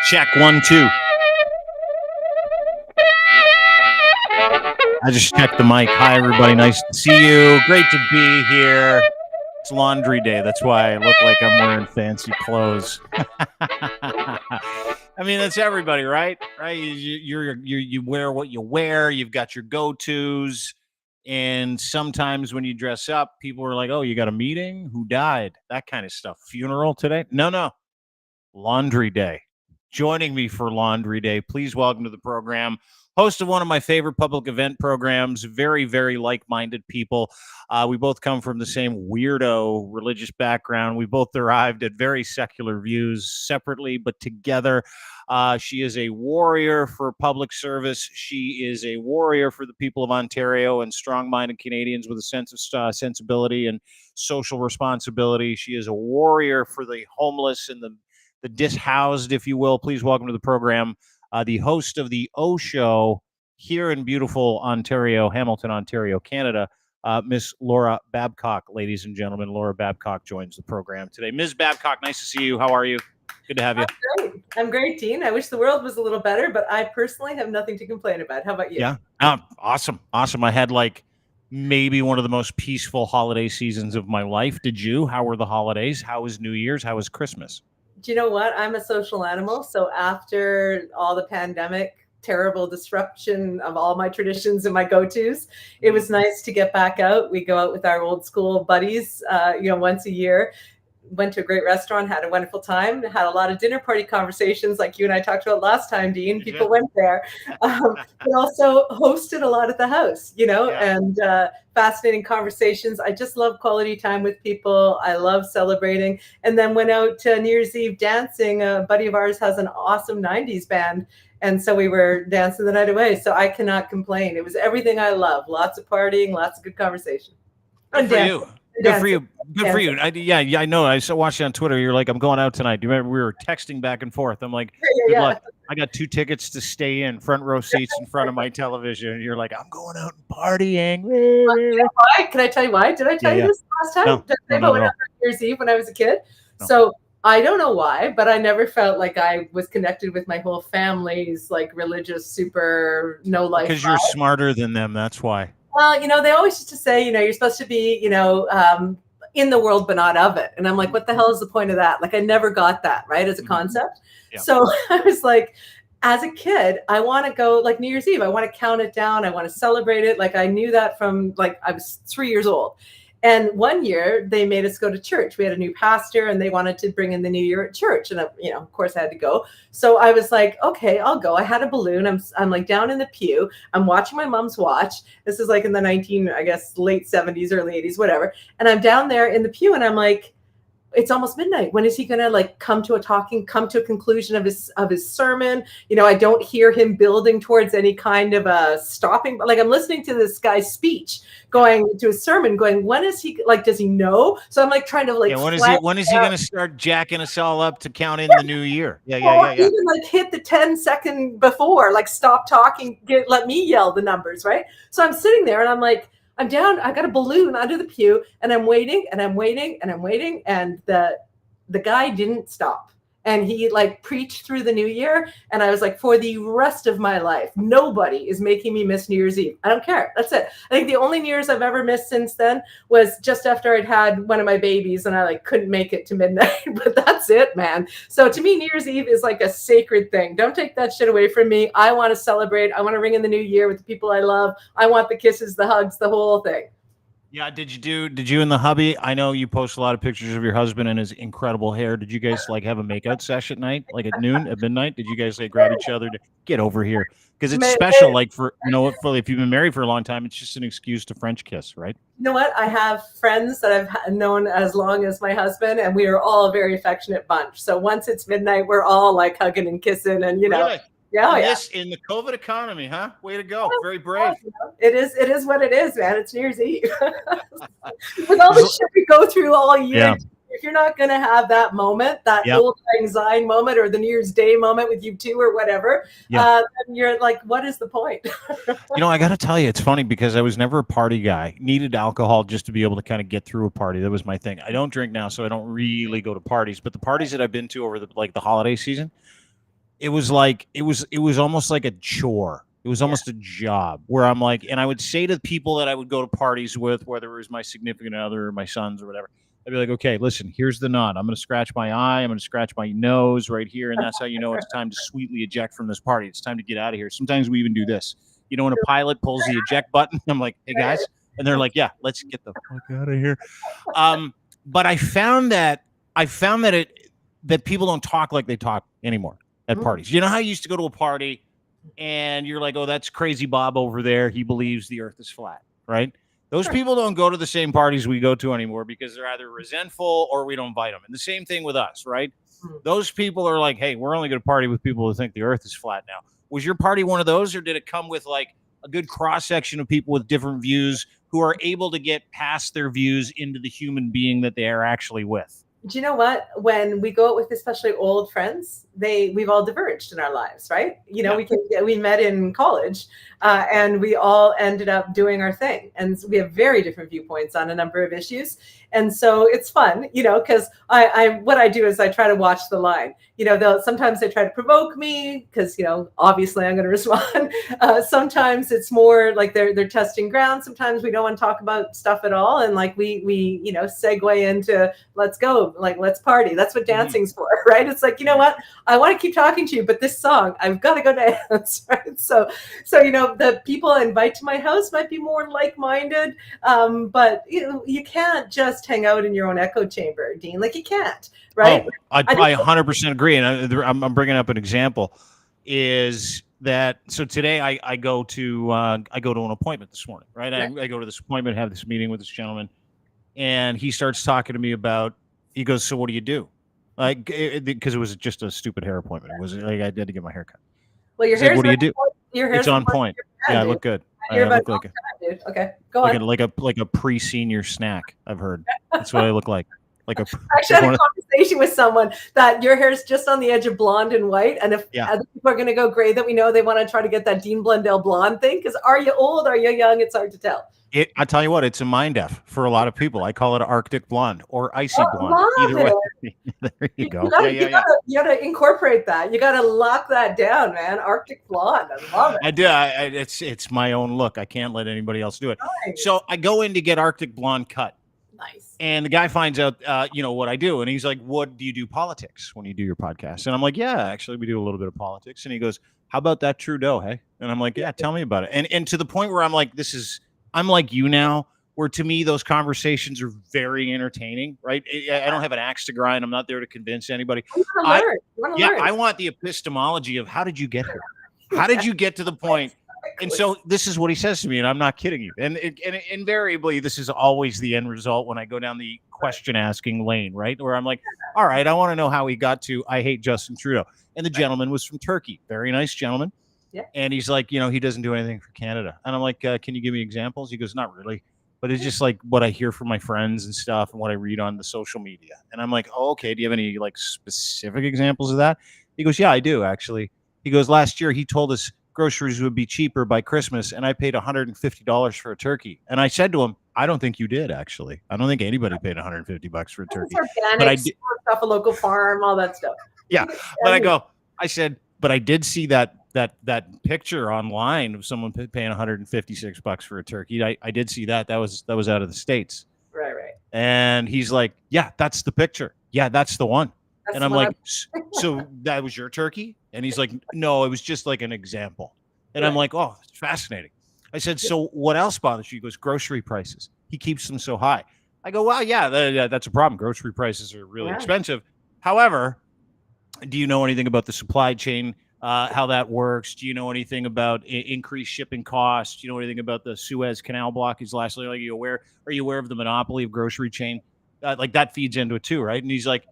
Check 1, 2. I just checked the mic. Hi, everybody. Nice to see you. Great to be here. It's laundry day. That's why I look like I'm wearing fancy clothes. I mean, that's everybody, right? Right? You wear what you wear. You've got your go-tos. And sometimes when you dress up, people are like, oh, you got a meeting? Who died? That kind of stuff. Funeral today? No. Laundry day. Joining me for laundry day, please welcome to the program, host of one of my favorite public event programs, very, very like-minded people. We both come from the same weirdo religious background. We both arrived at very secular views separately, but together. She is a warrior for public service. She is a warrior for the people of Ontario and strong-minded Canadians with a sense of sensibility and social responsibility. She is a warrior for the homeless and the dishoused, if you will. Please welcome to the program the host of the O Show here in beautiful Ontario, Hamilton, Ontario, Canada, Miss Laura Babcock. Ladies and gentlemen, Laura Babcock joins the program today. Ms. Babcock, nice to see you. How are you? Good to have you. I'm great, Dean. I wish the world was a little better, but I personally have nothing to complain about. How about you? Yeah, awesome. I had maybe one of the most peaceful holiday seasons of my life. Did you? How were the holidays? How was New Year's? How was Christmas? Do you know what? I'm a social animal. So after all the pandemic, terrible disruption of all my traditions and my go-tos, it was nice to get back out. We go out with our old school buddies, once a year. Went to a great restaurant, had a wonderful time, had a lot of dinner party conversations like you and I talked about last time, Dean. People went there. But also hosted a lot at the house, and fascinating conversations. I just love quality time with people. I love celebrating. And then went out to New Year's Eve dancing. A buddy of ours has an awesome 90s band. And so we were dancing the night away. So I cannot complain. It was everything I love. Lots of partying, lots of good conversation. Good for you. Good for you. Good for you. I know. I watched you on Twitter. You're like, I'm going out tonight. Do you remember we were texting back and forth? I'm like, good luck. I got 2 tickets to stay in front row seats in front of my television. And you're like, I'm going out and partying. Why? Can I tell you why? Did I tell you this last time? No, Did I tell you about New Year's Eve when I was a kid? No. So I don't know why, but I never felt like I was connected with my whole family's religious, super no life. Because you're smarter than them. That's why. Well, they always used to say, you're supposed to be, in the world, but not of it. And I'm like, what the hell is the point of that? I never got that, right, as a concept. Yeah. So I was like, as a kid, I want to go New Year's Eve. I want to count it down. I want to celebrate it. I knew that from I was 3 years old. And one year they made us go to church. We had a new pastor and they wanted to bring in the new year at church. And, of course I had to go. So I was like, okay, I'll go. I had a balloon. I'm down in the pew. I'm watching my mom's watch. This is in the late 70s, early 80s, whatever. And I'm down there in the pew and I'm like, it's almost midnight. When is he going to come to a conclusion of his sermon? I don't hear him building towards any kind of a stopping. I'm listening to this guy's speech going to his sermon going, when is he does he know? So I'm trying to when is he going to start jacking us all up to count in the new year? Yeah. Even hit the 10-second before, stop talking, let me yell the numbers. Right. So I'm sitting there and I'm like, I'm down. I got a balloon under the pew and I'm waiting and I'm waiting and I'm waiting. And the guy didn't stop. And he preached through the new year. And I was like, for the rest of my life, nobody is making me miss New Year's Eve. I don't care. That's it. I think the only New Year's I've ever missed since then was just after I'd had one of my babies and I couldn't make it to midnight, but that's it, man. So to me, New Year's Eve is a sacred thing. Don't take that shit away from me. I want to celebrate. I want to ring in the new year with the people I love. I want the kisses, the hugs, the whole thing. Yeah, did you and the hubby? I know you post a lot of pictures of your husband and his incredible hair. Did you guys have a makeout session at night, at noon, at midnight? Did you guys grab each other to get over here? Because it's special, for if you've been married for a long time, it's just an excuse to French kiss, right? You know what? I have friends that I've known as long as my husband, and we are all a very affectionate bunch. So once it's midnight, we're all hugging and kissing, and Really? Yeah, in the COVID economy, huh? Way to go. Very brave. It is what it is, man. It's New Year's Eve. With all the shit we go through all year, if you're not going to have that moment, that old lang syne moment or the New Year's Day moment with you two or whatever, then you're like, what is the point? I got to tell you, it's funny because I was never a party guy. Needed alcohol just to be able to kind of get through a party. That was my thing. I don't drink now, so I don't really go to parties. But the parties that I've been to over the holiday season, it was like it was almost like a chore. It was almost a job where I'm like, and I would say to the people that I would go to parties with, whether it was my significant other or my sons or whatever, I'd be like, okay, listen, here's the nod. I'm going to scratch my eye. I'm going to scratch my nose right here. And that's how you know it's time to sweetly eject from this party. It's time to get out of here. Sometimes we even do this. When a pilot pulls the eject button, I'm like, hey, guys. And they're like, yeah, let's get the fuck out of here. But I found that that people don't talk like they talk anymore at parties. You know how you used to go to a party and you're like, oh, that's crazy Bob over there. He believes the earth is flat, right? Those people don't go to the same parties we go to anymore because they're either resentful or we don't invite them. And the same thing with us, right? Those people are like, hey, we're only going to party with people who think the earth is flat now. Was your party one of those, or did it come with like a good cross-section of people with different views who are able to get past their views into the human being that they are actually with? Do you know what? When we go out with especially old friends, we've all diverged in our lives, right? We met in college and we all ended up doing our thing. And we have very different viewpoints on a number of issues. And so it's fun, because what I do is I try to watch the line. Sometimes they try to provoke me because, obviously I'm going to respond. Sometimes it's more like they're testing ground. Sometimes we don't want to talk about stuff at all. And like we segue into let's go, like let's party. That's what dancing's for, right? It's like, you know what? I want to keep talking to you, but this song, I've got to go dance, right? So the people I invite to my house might be more like-minded, but you can't just hang out in your own echo chamber, Dean. Like you can't, right? Oh, I 100% agree, and I'm bringing up an example. Is that so? Today I go to an appointment this morning, right? I go to this appointment, have this meeting with this gentleman, and he starts talking to me about. He goes, so what do you do? Like, because it was just a stupid hair appointment. It was like I had to get my hair cut. Well, your hair's what do you do? Your hair's it's on point. Yeah, I look good. I look like dude. Okay, go on. Like a pre-senior snack. I've heard that's what I look like. Like a. Actually, I had a conversation with someone that your hair's just on the edge of blonde and white, and if other people are going to go gray, that we know they want to try to get that Dean Blundell blonde thing. Because are you old? Are you young? It's hard to tell. I tell you what, it's a mind F for a lot of people. I call it Arctic blonde or icy blonde. Either way. There you go. You gotta incorporate that. You gotta lock that down, man. Arctic blonde. I love it. I do. It's my own look. I can't let anybody else do it. Nice. So I go in to get Arctic blonde cut. Nice. And the guy finds out, what I do. And he's like, what do you do politics when you do your podcast? And I'm like, yeah, actually, we do a little bit of politics. And he goes, how about that Trudeau, hey? And I'm like, yeah, tell me about it. And to the point where I'm like, I'm like you now, where to me, those conversations are very entertaining, right? I don't have an axe to grind. I'm not there to convince anybody. I want the epistemology of how did you get here? How did you get to the point? And so this is what he says to me, and I'm not kidding you. And invariably, this is always the end result when I go down the question asking lane, right? Where I'm like, all right, I want to know how he got to, I hate Justin Trudeau. And the gentleman was from Turkey. Very nice gentleman. Yeah. And he's like, he doesn't do anything for Canada. And I'm like, can you give me examples? He goes, not really. But it's just like what I hear from my friends and stuff and what I read on the social media. And I'm like, oh, okay. Do you have any like specific examples of that? He goes, yeah, I do actually. He goes, last year he told us groceries would be cheaper by Christmas, and I paid $150 for a turkey. And I said to him, I don't think you did, actually. I don't think anybody paid $150 for a turkey. Organic, but I did stuff, a local farm, all that stuff. Yeah. But I said, but I did see that picture online of someone paying $156 for a turkey. I did see that. That was out of the States. Right. And he's like, yeah, that's the picture. Yeah, that's the one. And I'm like, so that was your turkey? And he's like, no, it was just like an example. And I'm like, oh, it's fascinating. I said, so what else bothers you? He goes, grocery prices. He keeps them so high. I go, well, yeah, that's a problem. Grocery prices are really expensive. However, do you know anything about the supply chain, how that works? Do you know anything about increased shipping costs? Do you know anything about the Suez Canal blockage? Lastly, are you aware of the monopoly of grocery chain? Like that feeds into it too, right? And he's like,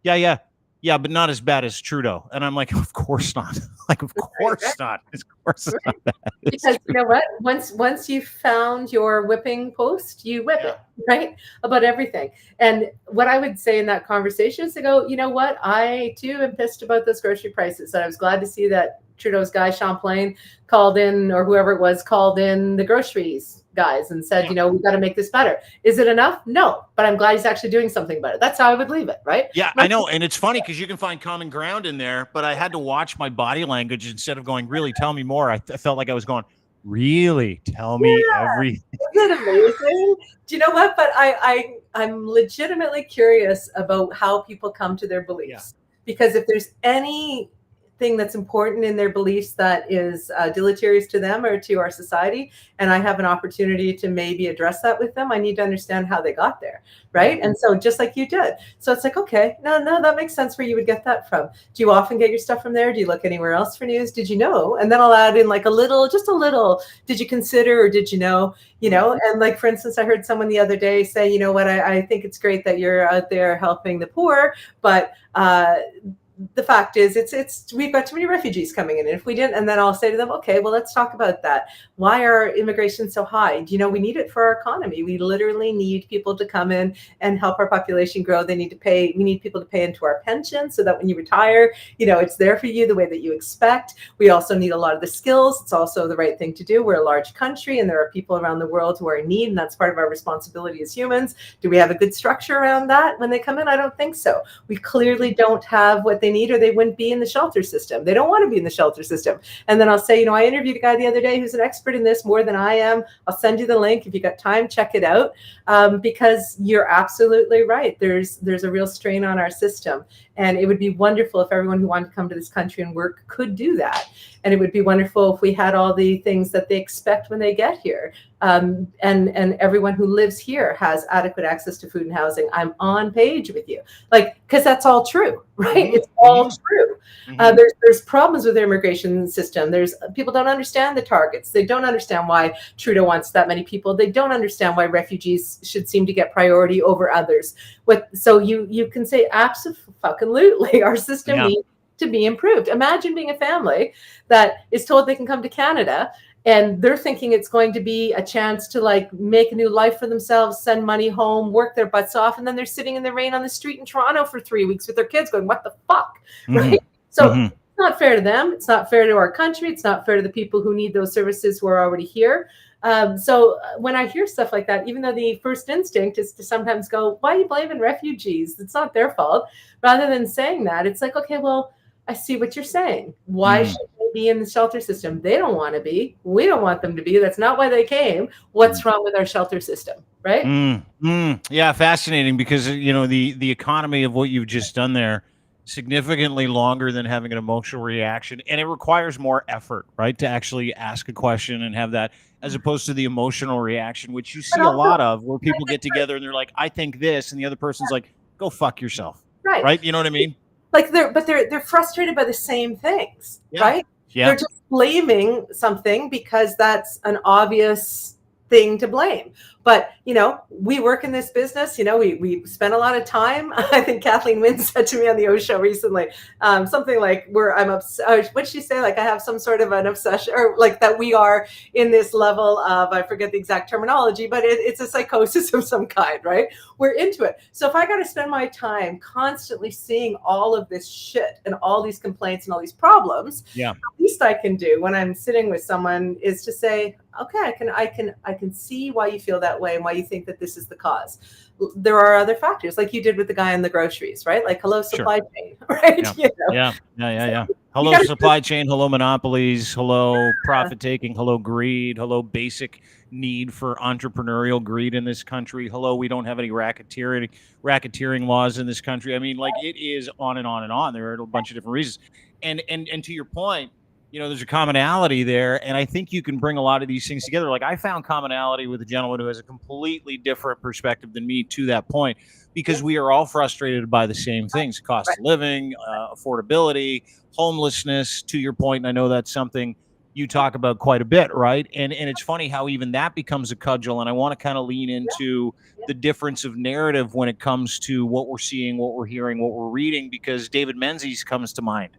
yeah, yeah, but not as bad as Trudeau. And I'm like, of course not. Like, of course not. Of course it's not bad. Because you know what? Once you found your whipping post, you whip it, right? About everything. And what I would say in that conversation is to go, you know what? I too am pissed about those grocery prices. And I was glad to see that Trudeau's guy, Champlain, called in, or whoever it was, called in the groceries guys and said, you know, we've got to make this better. Is it enough? No, but I'm glad he's actually doing something about it. That's how I would leave it, right? Yeah, I know. And it's funny because you can find common ground in there, but I had to watch my body language instead of going, really, tell me more. I felt like I was going, really, tell me everything. Isn't it amazing? Do you know what? But I'm legitimately curious about how people come to their beliefs. Because if there's anything that's important in their beliefs that is deleterious to them or to our society, and I have an opportunity to maybe address that with them, I need to understand how they got there, right? And so just like you did. So it's like, okay, no, that makes sense where you would get that from. Do you often get your stuff from there? Do you look anywhere else for news? Did you know? And then I'll add in like just a little, did you consider or did you know? You know, and like, for instance, I heard someone the other day say, you know what, I think it's great that you're out there helping the poor, but the fact is we've got too many refugees coming in. And if we didn't, and then I'll say to them, okay, well, let's talk about that. Why are immigration so high? Do you know, we need it for our economy. We literally need people to come in and help our population grow. We need people to pay into our pension so that when you retire, you know, it's there for you the way that you expect. We also need a lot of the skills. It's also the right thing to do. We're a large country and there are people around the world who are in need, and that's part of our responsibility as humans. Do we have a good structure around that when they come in? I don't think so. We clearly don't have what they need, or they wouldn't be in the shelter system. They don't want to be in the shelter system. And then I'll say, you know, I interviewed a guy the other day who's an expert in this more than I am. I'll send you the link. If you got time, check it out. Because you're absolutely right. There's a real strain on our system. And it would be wonderful if everyone who wanted to come to this country and work could do that. And it would be wonderful if we had all the things that they expect when they get here. And everyone who lives here has adequate access to food and housing. I'm on page with you. Like, because that's all true, right? It's all true. There's problems with the immigration system. People don't understand the targets. They don't understand why Trudeau wants that many people. They don't understand why refugees should seem to get priority over others. So you can say absolutely our system needs to be improved. Imagine being a family that is told they can come to Canada and they're thinking it's going to be a chance to like make a new life for themselves, send money home, work their butts off. And then they're sitting in the rain on the street in Toronto for 3 weeks with their kids going, what the fuck? Right? So it's not fair to them. It's not fair to our country. It's not fair to the people who need those services who are already here. So when I hear stuff like that, even though the first instinct is to sometimes go, why are you blaming refugees? It's not their fault. Rather than saying that, it's like, okay, well, I see what you're saying. Why should they be in the shelter system? They don't want to be. We don't want them to be. That's not why they came. What's wrong with our shelter system, right? Yeah, fascinating, because, you know, the economy of what you've just done there, significantly longer than having an emotional reaction, and it requires more effort, right, to actually ask a question and have that, as opposed to the emotional reaction, which you see a lot of, where people get together and they're like, I think this, and the other person's like, go fuck yourself, right? You know what I mean? Like they're frustrated by the same things, right? They're just blaming something because that's an obvious thing to blame. But, you know, we work in this business, you know, we spend a lot of time. I think Kathleen Wynne said to me on the O show recently, something like what'd she say? Like, I have some sort of an obsession, or like that we are in this level of, I forget the exact terminology, but it's a psychosis of some kind, right? We're into it. So if I got to spend my time constantly seeing all of this shit and all these complaints and all these problems, the least I can do when I'm sitting with someone is to say, okay, I can see why you feel that way and why you think that this is the cause. There are other factors, like you did with the guy in the groceries, right? Like, hello, supply chain, right? You know? Hello, supply chain. Hello, monopolies. Hello, profit taking. Hello, greed. Hello, basic need for entrepreneurial greed in this country. Hello, we don't have any racketeering laws in this country. I mean, like, it is on and on and on. There are a bunch of different reasons. And to your point, you know, there's a commonality there, and I think you can bring a lot of these things together. Like, I found commonality with a gentleman who has a completely different perspective than me to that point, because we are all frustrated by the same things: cost of living, affordability, homelessness, to your point. And I know that's something you talk about quite a bit, right? And it's funny how even that becomes a cudgel. And I want to kind of lean into the difference of narrative when it comes to what we're seeing, what we're hearing, what we're reading, because David Menzies comes to mind.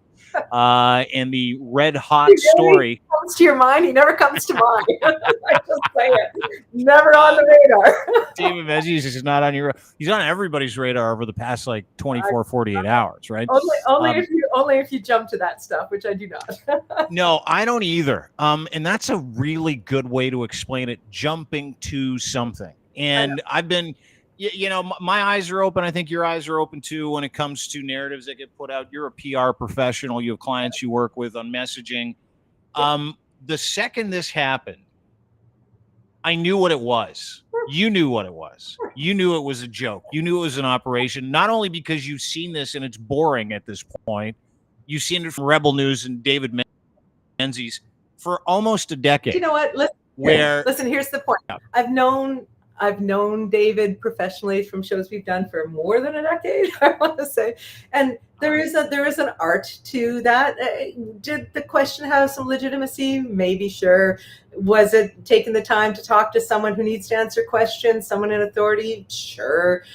And the red hot story comes to your mind. He never comes to mind. I just say it. Never on the radar. David Menzies is not on your. He's on everybody's radar over the past like 24, 48 hours, right? Only if you jump to that stuff, which I do not. No, I don't either. And that's a really good way to explain it. Jumping to something, and I've been. You know, my eyes are open. I think your eyes are open too when it comes to narratives that get put out. You're a PR professional. You have clients you work with on messaging. The second this happened, I knew what it was. You knew what it was. You knew it was a joke. You knew it was an operation, not only because you've seen this and it's boring at this point. You've seen it from Rebel News and David Menzies for almost a decade. You know what? Listen, here's the point. I've known David professionally from shows we've done for more than a decade, I want to say. And there is an art to that. Did the question have some legitimacy? Maybe, sure. Was it taking the time to talk to someone who needs to answer questions, someone in authority? Sure.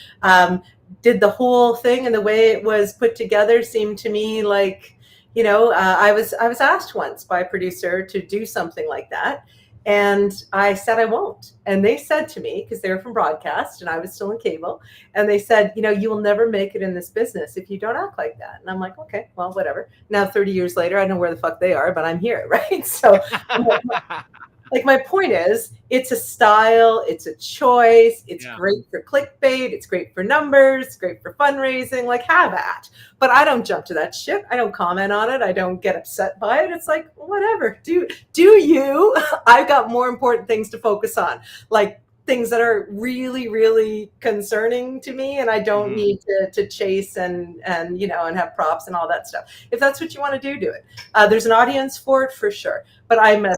Did the whole thing and the way it was put together seem to me like, I was asked once by a producer to do something like that. And I said, I won't. And they said to me, because they were from broadcast and I was still in cable, and they said, you will never make it in this business if you don't act like that. And I'm like, okay, well, whatever. Now, 30 years later, I don't know where the fuck they are, but I'm here, right? So like my point is, it's a style, it's a choice, it's great for clickbait, it's great for numbers, it's great for fundraising, like have at. But I don't jump to that shit. I don't comment on it. I don't get upset by it. It's like, whatever, do you. I've got more important things to focus on, like things that are really, really concerning to me, and I don't need to chase and have props and all that stuff. If that's what you want to do it. There's an audience for it for sure. But I'm a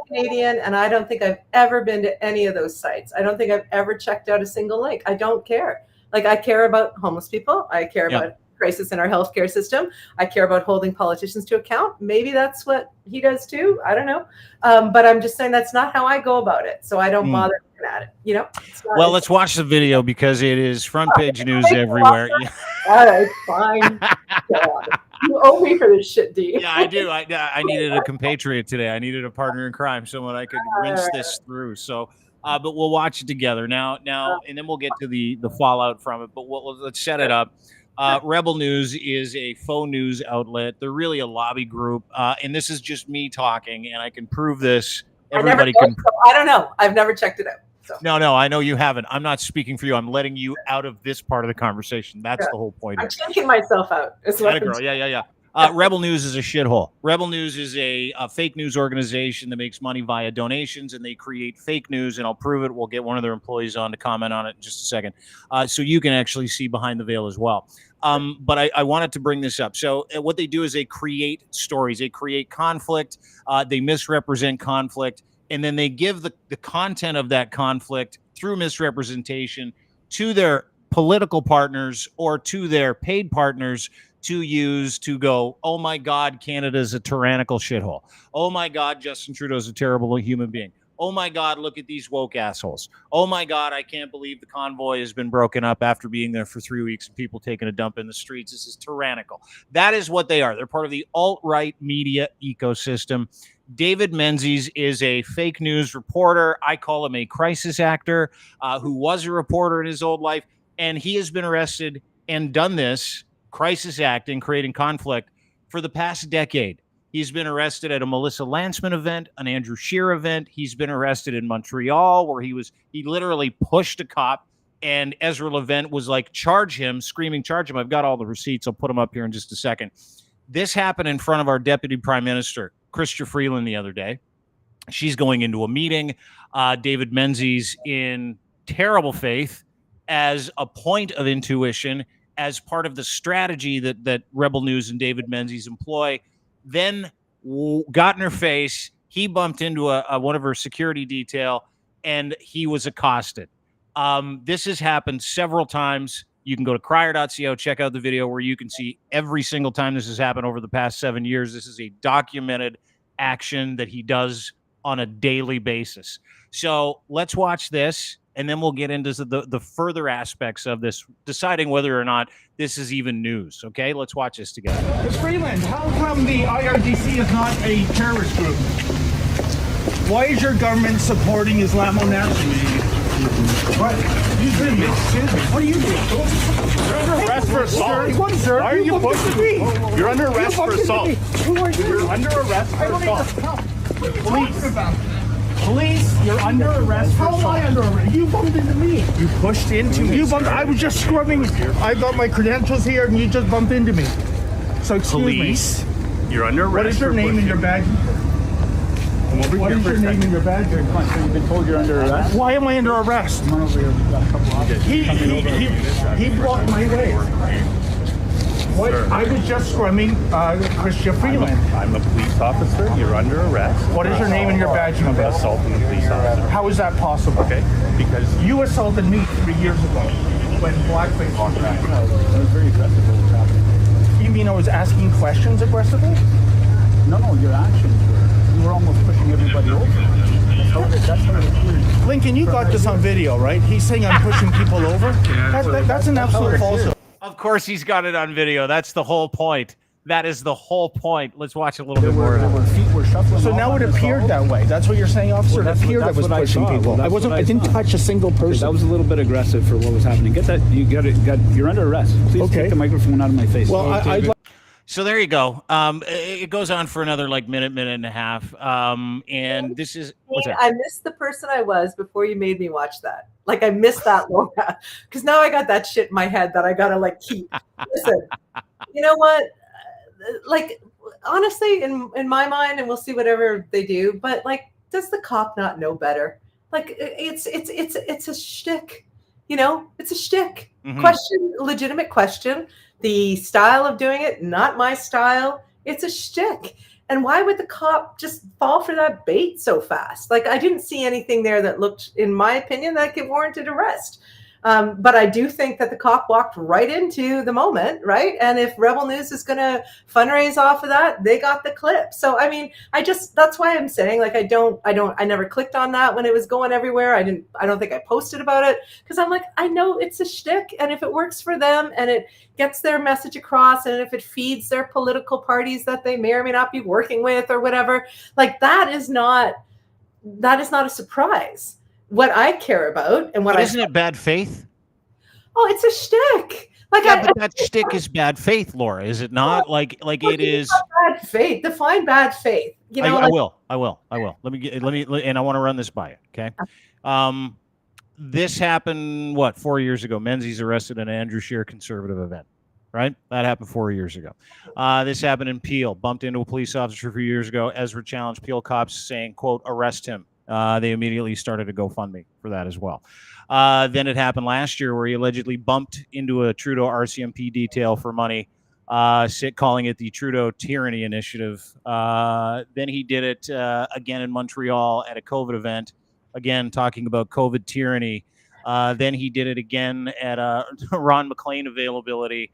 Canadian, and I don't think I've ever been to any of those sites. I don't think I've ever checked out a single link. I don't care. Like, I care about homeless people. I care about crisis in our healthcare system. I care about holding politicians to account. Maybe that's what he does too. I don't know. But I'm just saying that's not how I go about it. So I don't bother looking at it. Well, let's watch the video because it is front page news everywhere. All right, fine. You owe me for this shit, D. Yeah, I do. I needed a compatriot today. I needed a partner in crime, someone I could rinse this through. So, but we'll watch it together now, and then we'll get to the fallout from it. But let's set it up. Rebel News is a faux news outlet. They're really a lobby group, and this is just me talking, and I can prove this. Everybody can. I don't know. I've never checked it out. So. No, I know you haven't. I'm not speaking for you. I'm letting you out of this part of the conversation. That's the whole point. I'm taking myself out. Yeah. Rebel News is a shithole. Rebel News is a fake news organization that makes money via donations, and they create fake news, and I'll prove it. We'll get one of their employees on to comment on it in just a second, so you can actually see behind the veil as well. But I wanted to bring this up. So what they do is they create stories. They create conflict. They misrepresent conflict. And then they give the content of that conflict through misrepresentation to their political partners or to their paid partners to use to go, oh my God, Canada's a tyrannical shithole. Oh my God, Justin Trudeau's a terrible human being. Oh my God, look at these woke assholes. Oh my God, I can't believe the convoy has been broken up after being there for 3 weeks and people taking a dump in the streets. This is tyrannical. That is what they are. They're part of the alt-right media ecosystem. David Menzies is a fake news reporter. I call him a crisis actor who was a reporter in his old life. And he has been arrested and done this crisis acting, creating conflict for the past decade. He's been arrested at a Melissa Lantsman event, an Andrew Scheer event. He's been arrested in Montreal where he literally pushed a cop, and Ezra Levant was like, charge him, screaming, charge him. I've got all the receipts. I'll put them up here in just a second. This happened in front of our Deputy Prime Minister, Chrystia Freeland, the other day. She's going into a meeting. David Menzies, in terrible faith, as a point of intuition, as part of the strategy that Rebel News and David Menzies employ, then got in her face. He bumped into one of her security detail, and he was accosted. This has happened several times. You can go to crier.co, check out the video where you can see every single time this has happened over the past 7 years. This is a documented action that he does on a daily basis. So let's watch this, and then we'll get into the further aspects of this, deciding whether or not this is even news. Okay, let's watch this together. Ms. Freeland, how come the IRGC is not a terrorist group? Why is your government supporting Islamo-nationalism? What? Excuse me. What are you doing? You're under arrest for assault. Sir, why are you pushing me? You're under arrest for assault. Who are you? You're under arrest for assault. Police, you're under arrest for assault. How am I under arrest? You bumped into me. You pushed into me. I was just scrubbing. I got my credentials here and you just bumped into me. So excuse Police, me. You're under arrest. What is your name and your badge? What is your name and your badge? So you've been told you're under arrest? Why am I under arrest? He blocked my way. What? I was just scrumming Christian Freeland. I'm a police officer. You're under arrest. What is your name and your badge number? Assaulting a police officer. How is that possible? Okay, because you assaulted me 3 years ago when blackface was back. I was very aggressive. What was happening? You mean I was asking questions aggressively? No, your actions were. You were almost pushing everybody over. That's how it appears. Lincoln, you got this on video, right? He's saying I'm pushing people over. That's an absolute falsehood. Of course, he's got it on video. That's the whole point. That is the whole point. Let's watch a little bit more. There were feet were shuffling. So now it appeared that way. That's what you're saying, officer? It appeared I was pushing people. I didn't touch a single person. That was a little bit aggressive for what was happening. Get that. You're under arrest. Please take the microphone out of my face. Well, so there you go. It goes on for another minute and a half. And this is what's that? I missed the person I was before you made me watch that. I missed that, Laura, because now I got that shit in my head that I gotta keep. Listen, you know what? Honestly, in my mind, and we'll see whatever they do. But does the cop not know better? It's a shtick. It's a shtick. Question, legitimate question. The style of doing it, not my style. It's a shtick. And why would the cop just fall for that bait so fast? I didn't see anything there that looked, in my opinion, like it warranted arrest. But I do think that the cop walked right into the moment, right? And if Rebel News is going to fundraise off of that, they got the clip. So, I mean, that's why I'm saying, I never clicked on that when it was going everywhere. I don't think I posted about it because I'm I know it's a shtick. And if it works for them and it gets their message across, and if it feeds their political parties that they may or may not be working with or whatever, that is not a surprise. What I care about and what isn't it bad faith? Oh, it's a shtick. But that shtick is bad faith, Laura, is it not? It is bad faith. Define bad faith. I will. Let me and I want to run this by you. Okay. This happened 4 years ago. Menzies arrested an Andrew Scheer conservative event. Right? That happened 4 years ago. This happened in Peel. Bumped into a police officer a few years ago. Ezra challenged Peel cops saying, quote, arrest him. They immediately started a GoFundMe for that as well. Then it happened last year where he allegedly bumped into a Trudeau RCMP detail for money, calling it the Trudeau Tyranny Initiative. Then he did it again in Montreal at a COVID event, again talking about COVID tyranny. Then he did it again at Ron McLean availability,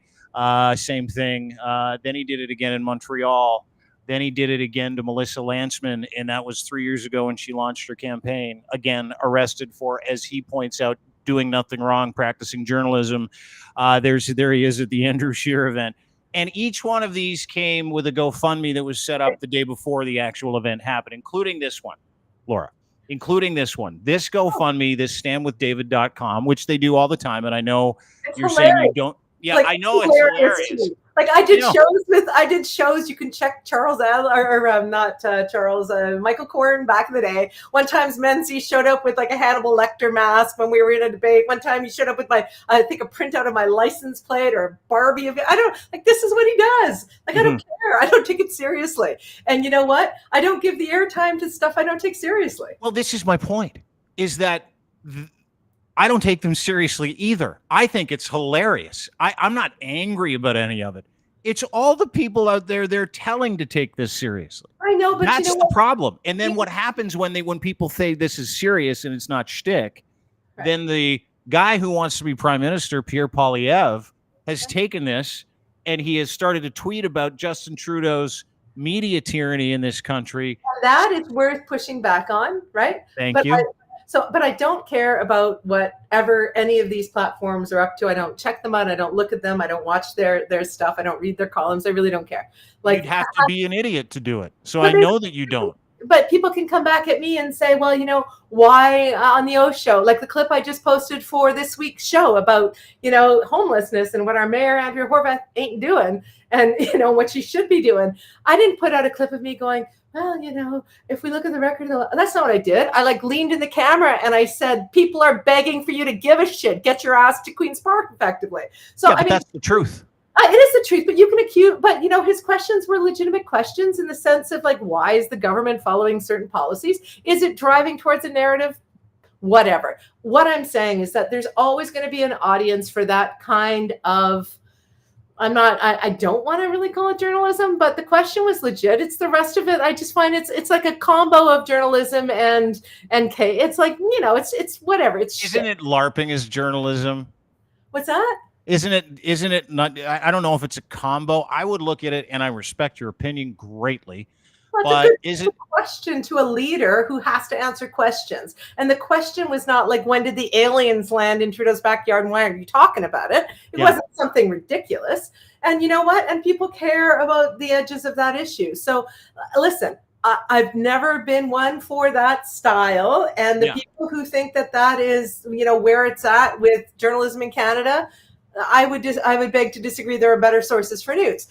same thing. Then he did it again in Montreal. Then he did it again to Melissa Lantzman, and that was 3 years ago when she launched her campaign. Again, arrested for, as he points out, doing nothing wrong, practicing journalism. There he is at the Andrew Scheer event. And each one of these came with a GoFundMe that was set up the day before the actual event happened, including this one, Laura. Including this one. This GoFundMe, this standwithdavid.com, which they do all the time. And I know you're saying you don't. Yeah, I know it's hilarious. I did shows. You can check Charles Michael Corrin back in the day. One time Menzies showed up with a Hannibal Lecter mask when we were in a debate. One time he showed up with a printout of my license plate or Barbie. This is what he does. I don't care. I don't take it seriously. And you know what? I don't give the airtime to stuff I don't take seriously. Well, this is my point, is that I don't take them seriously either. I think it's hilarious. I'm not angry about any of it. It's all the people out there they're telling to take this seriously. I know, but that's the problem. And then what happens when people say this is serious and it's not shtick, right. Then the guy who wants to be prime minister, Pierre Poilievre, has taken this and he has started to tweet about Justin Trudeau's media tyranny in this country. That is worth pushing back on, right? Thank you. But I don't care about whatever any of these platforms are up to. I don't check them out. I don't look at them. I don't watch their stuff. I don't read their columns. I really don't care. Like, you'd have to be an idiot to do it. So I know that you don't. But people can come back at me and say, well, why on the O show, like the clip I just posted for this week's show about, homelessness and what our mayor, Andrea Horvath, ain't doing and, what she should be doing. I didn't put out a clip of me going, well, if we look at the record, that's not what I did. I leaned in the camera and I said, people are begging for you to give a shit. Get your ass to Queen's Park effectively. So yeah, that's the truth. It is the truth, but you can accuse, but his questions were legitimate questions in the sense of why is the government following certain policies? Is it driving towards a narrative? Whatever. What I'm saying is that there's always going to be an audience for that kind of, I don't want to really call it journalism, but the question was legit. It's the rest of it. I just find it's like a combo of journalism and it's like, it's whatever. Isn't it LARPing as journalism? What's that? Isn't it not? I don't know if it's a combo. I would look at it, and I respect your opinion greatly. But is it a question to a leader who has to answer questions? And the question was not when did the aliens land in Trudeau's backyard and why are you talking about it? It wasn't something ridiculous. And you know what? And people care about the edges of that issue. So listen, I've never been one for that style. And the people who think that is, where it's at with journalism in Canada, I would beg to disagree. There are better sources for news.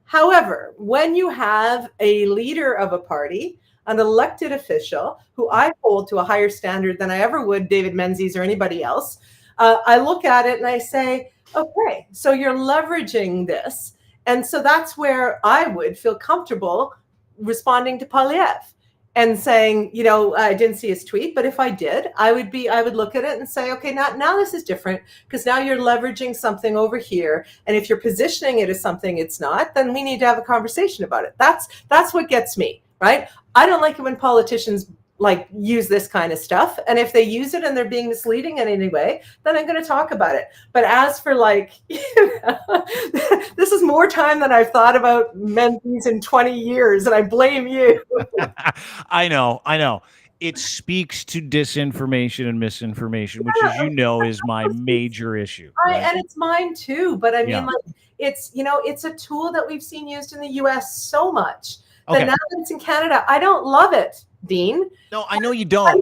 However, when you have a leader of a party, an elected official who I hold to a higher standard than I ever would David Menzies or anybody else, I look at it and I say, okay, so you're leveraging this. And so that's where I would feel comfortable responding to Poilievre and saying, I didn't see his tweet, but if I did, I would look at it and say, okay, now this is different because now you're leveraging something over here. And if you're positioning it as something it's not, then we need to have a conversation about it. That's what gets me, right? I don't like it when politicians use this kind of stuff. And if they use it and they're being misleading in any way, then I'm going to talk about it. But as for this is more time than I've thought about Menzies in 20 years. And I blame you. I know. It speaks to disinformation and misinformation, which as is my major issue. Right? And it's mine too. But I mean, it's a tool that we've seen used in the US so much that now that it's in Canada, I don't love it. Dean? No, I know you don't.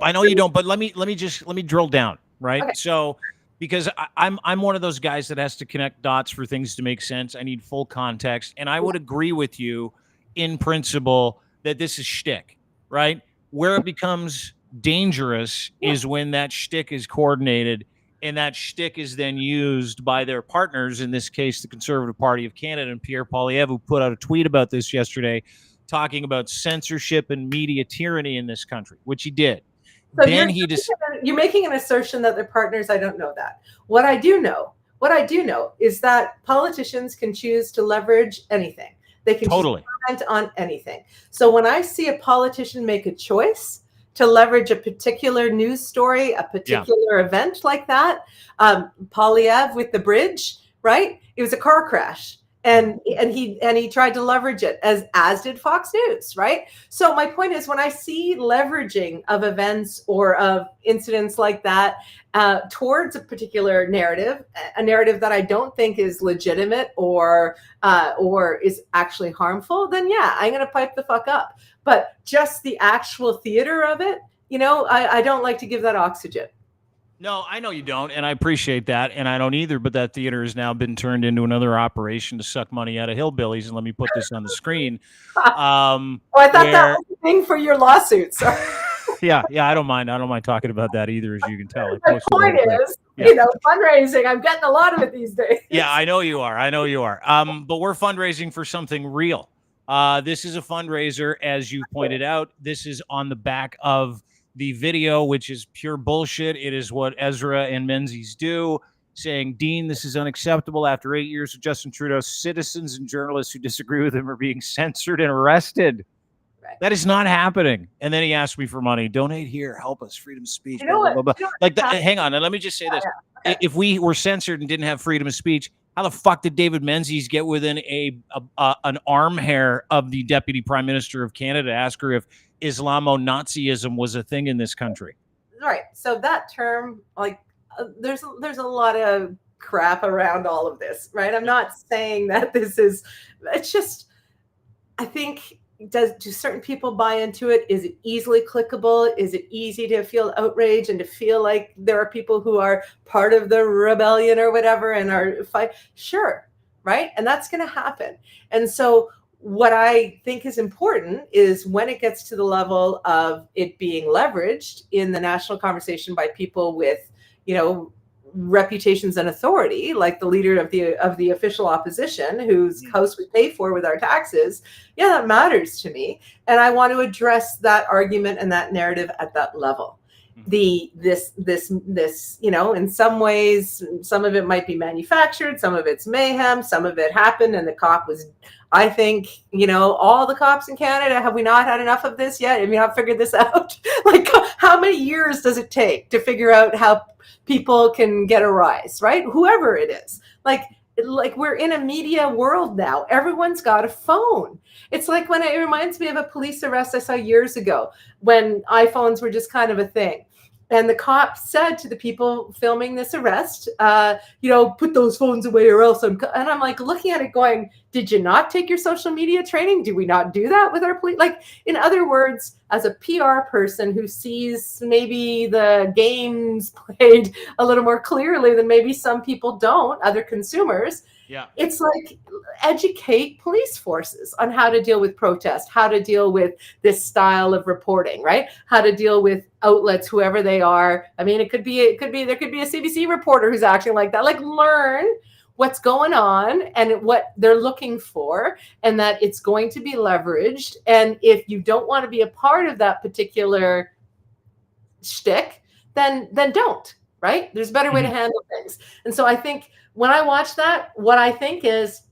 But let me drill down, right? Okay. So, because I'm one of those guys that has to connect dots for things to make sense. I need full context, and I would agree with you in principle that this is shtick, right? Where it becomes dangerous is when that shtick is coordinated, and that shtick is then used by their partners. In this case, the Conservative Party of Canada and Pierre Poilievre, who put out a tweet about this yesterday, talking about censorship and media tyranny in this country, which he did. So then you're making an assertion that they're partners. I don't know that. What I do know is that politicians can choose to leverage anything. They can comment on anything. So when I see a politician make a choice to leverage a particular news story, a particular event like that, Poilievre with the bridge, right? It was a car crash. And he tried to leverage it as did Fox News, right? So my point is, when I see leveraging of events or of incidents like that towards a particular narrative, a narrative that I don't think is legitimate or is actually harmful, then I'm going to pipe the fuck up. But just the actual theater of it, I don't like to give that oxygen. No, I know you don't, and I appreciate that, and I don't either, but that theater has now been turned into another operation to suck money out of hillbillies, and let me put this on the screen. I thought that was the thing for your lawsuits. Yeah, I don't mind talking about that either, as you can tell. My point is, fundraising, I'm getting a lot of it these days. Yeah, I know you are. But we're fundraising for something real. This is a fundraiser, as you pointed out. This is on the back of the video, which is pure bullshit. It is what Ezra and Menzies do, saying, Dean, this is unacceptable. After 8 years of Justin Trudeau, citizens and journalists who disagree with him are being censored and arrested. Right. That is not happening. And then he asked me for money. Donate here. Help us. Freedom of speech. Blah, blah, blah. Hang on. And let me just say this. Okay. If we were censored and didn't have freedom of speech, How the fuck did David Menzies get within an arm hair of the Deputy Prime Minister of Canada? Ask her if Islamo-Nazism was a thing in this country. Right. So that term, like, there's a lot of crap around all of this, right? I'm not saying that it's just, I think, do certain people buy into it? Is it easily clickable? Is it easy to feel outraged and to feel like there are people who are part of the rebellion or whatever and are fight? Sure. Right. And that's going to happen. And so what I think is important is when it gets to the level of it being leveraged in the national conversation by people with, reputations and authority, like the leader of the official opposition, whose house we pay for with our taxes. Yeah, that matters to me, and I want to address that argument and that narrative at that level. This, in some ways, some of it might be manufactured, some of it's mayhem, some of it happened, and the cop was, I think, all the cops in Canada, have we not had enough of this yet? Have we not figured this out? Like, how many years does it take to figure out how people can get a rise, right? Whoever it is. Like we're in a media world now. Everyone's got a phone. It's like it reminds me of a police arrest I saw years ago when iPhones were just kind of a thing. And the cop said to the people filming this arrest, put those phones away or else and I'm like looking at it going, did you not take your social media training? Do we not do that with our police? Like, in other words, as a PR person who sees maybe the games played a little more clearly than maybe some people don't, other consumers, it's like educate police forces on how to deal with protest, how to deal with this style of reporting, right? How to deal with outlets, whoever they are. I mean, there could be a CBC reporter who's acting like that. Like, learn what's going on and what they're looking for, and that it's going to be leveraged. And if you don't want to be a part of that particular shtick, then don't, right? There's a better way to handle things. And so I think when I watch that, what I think is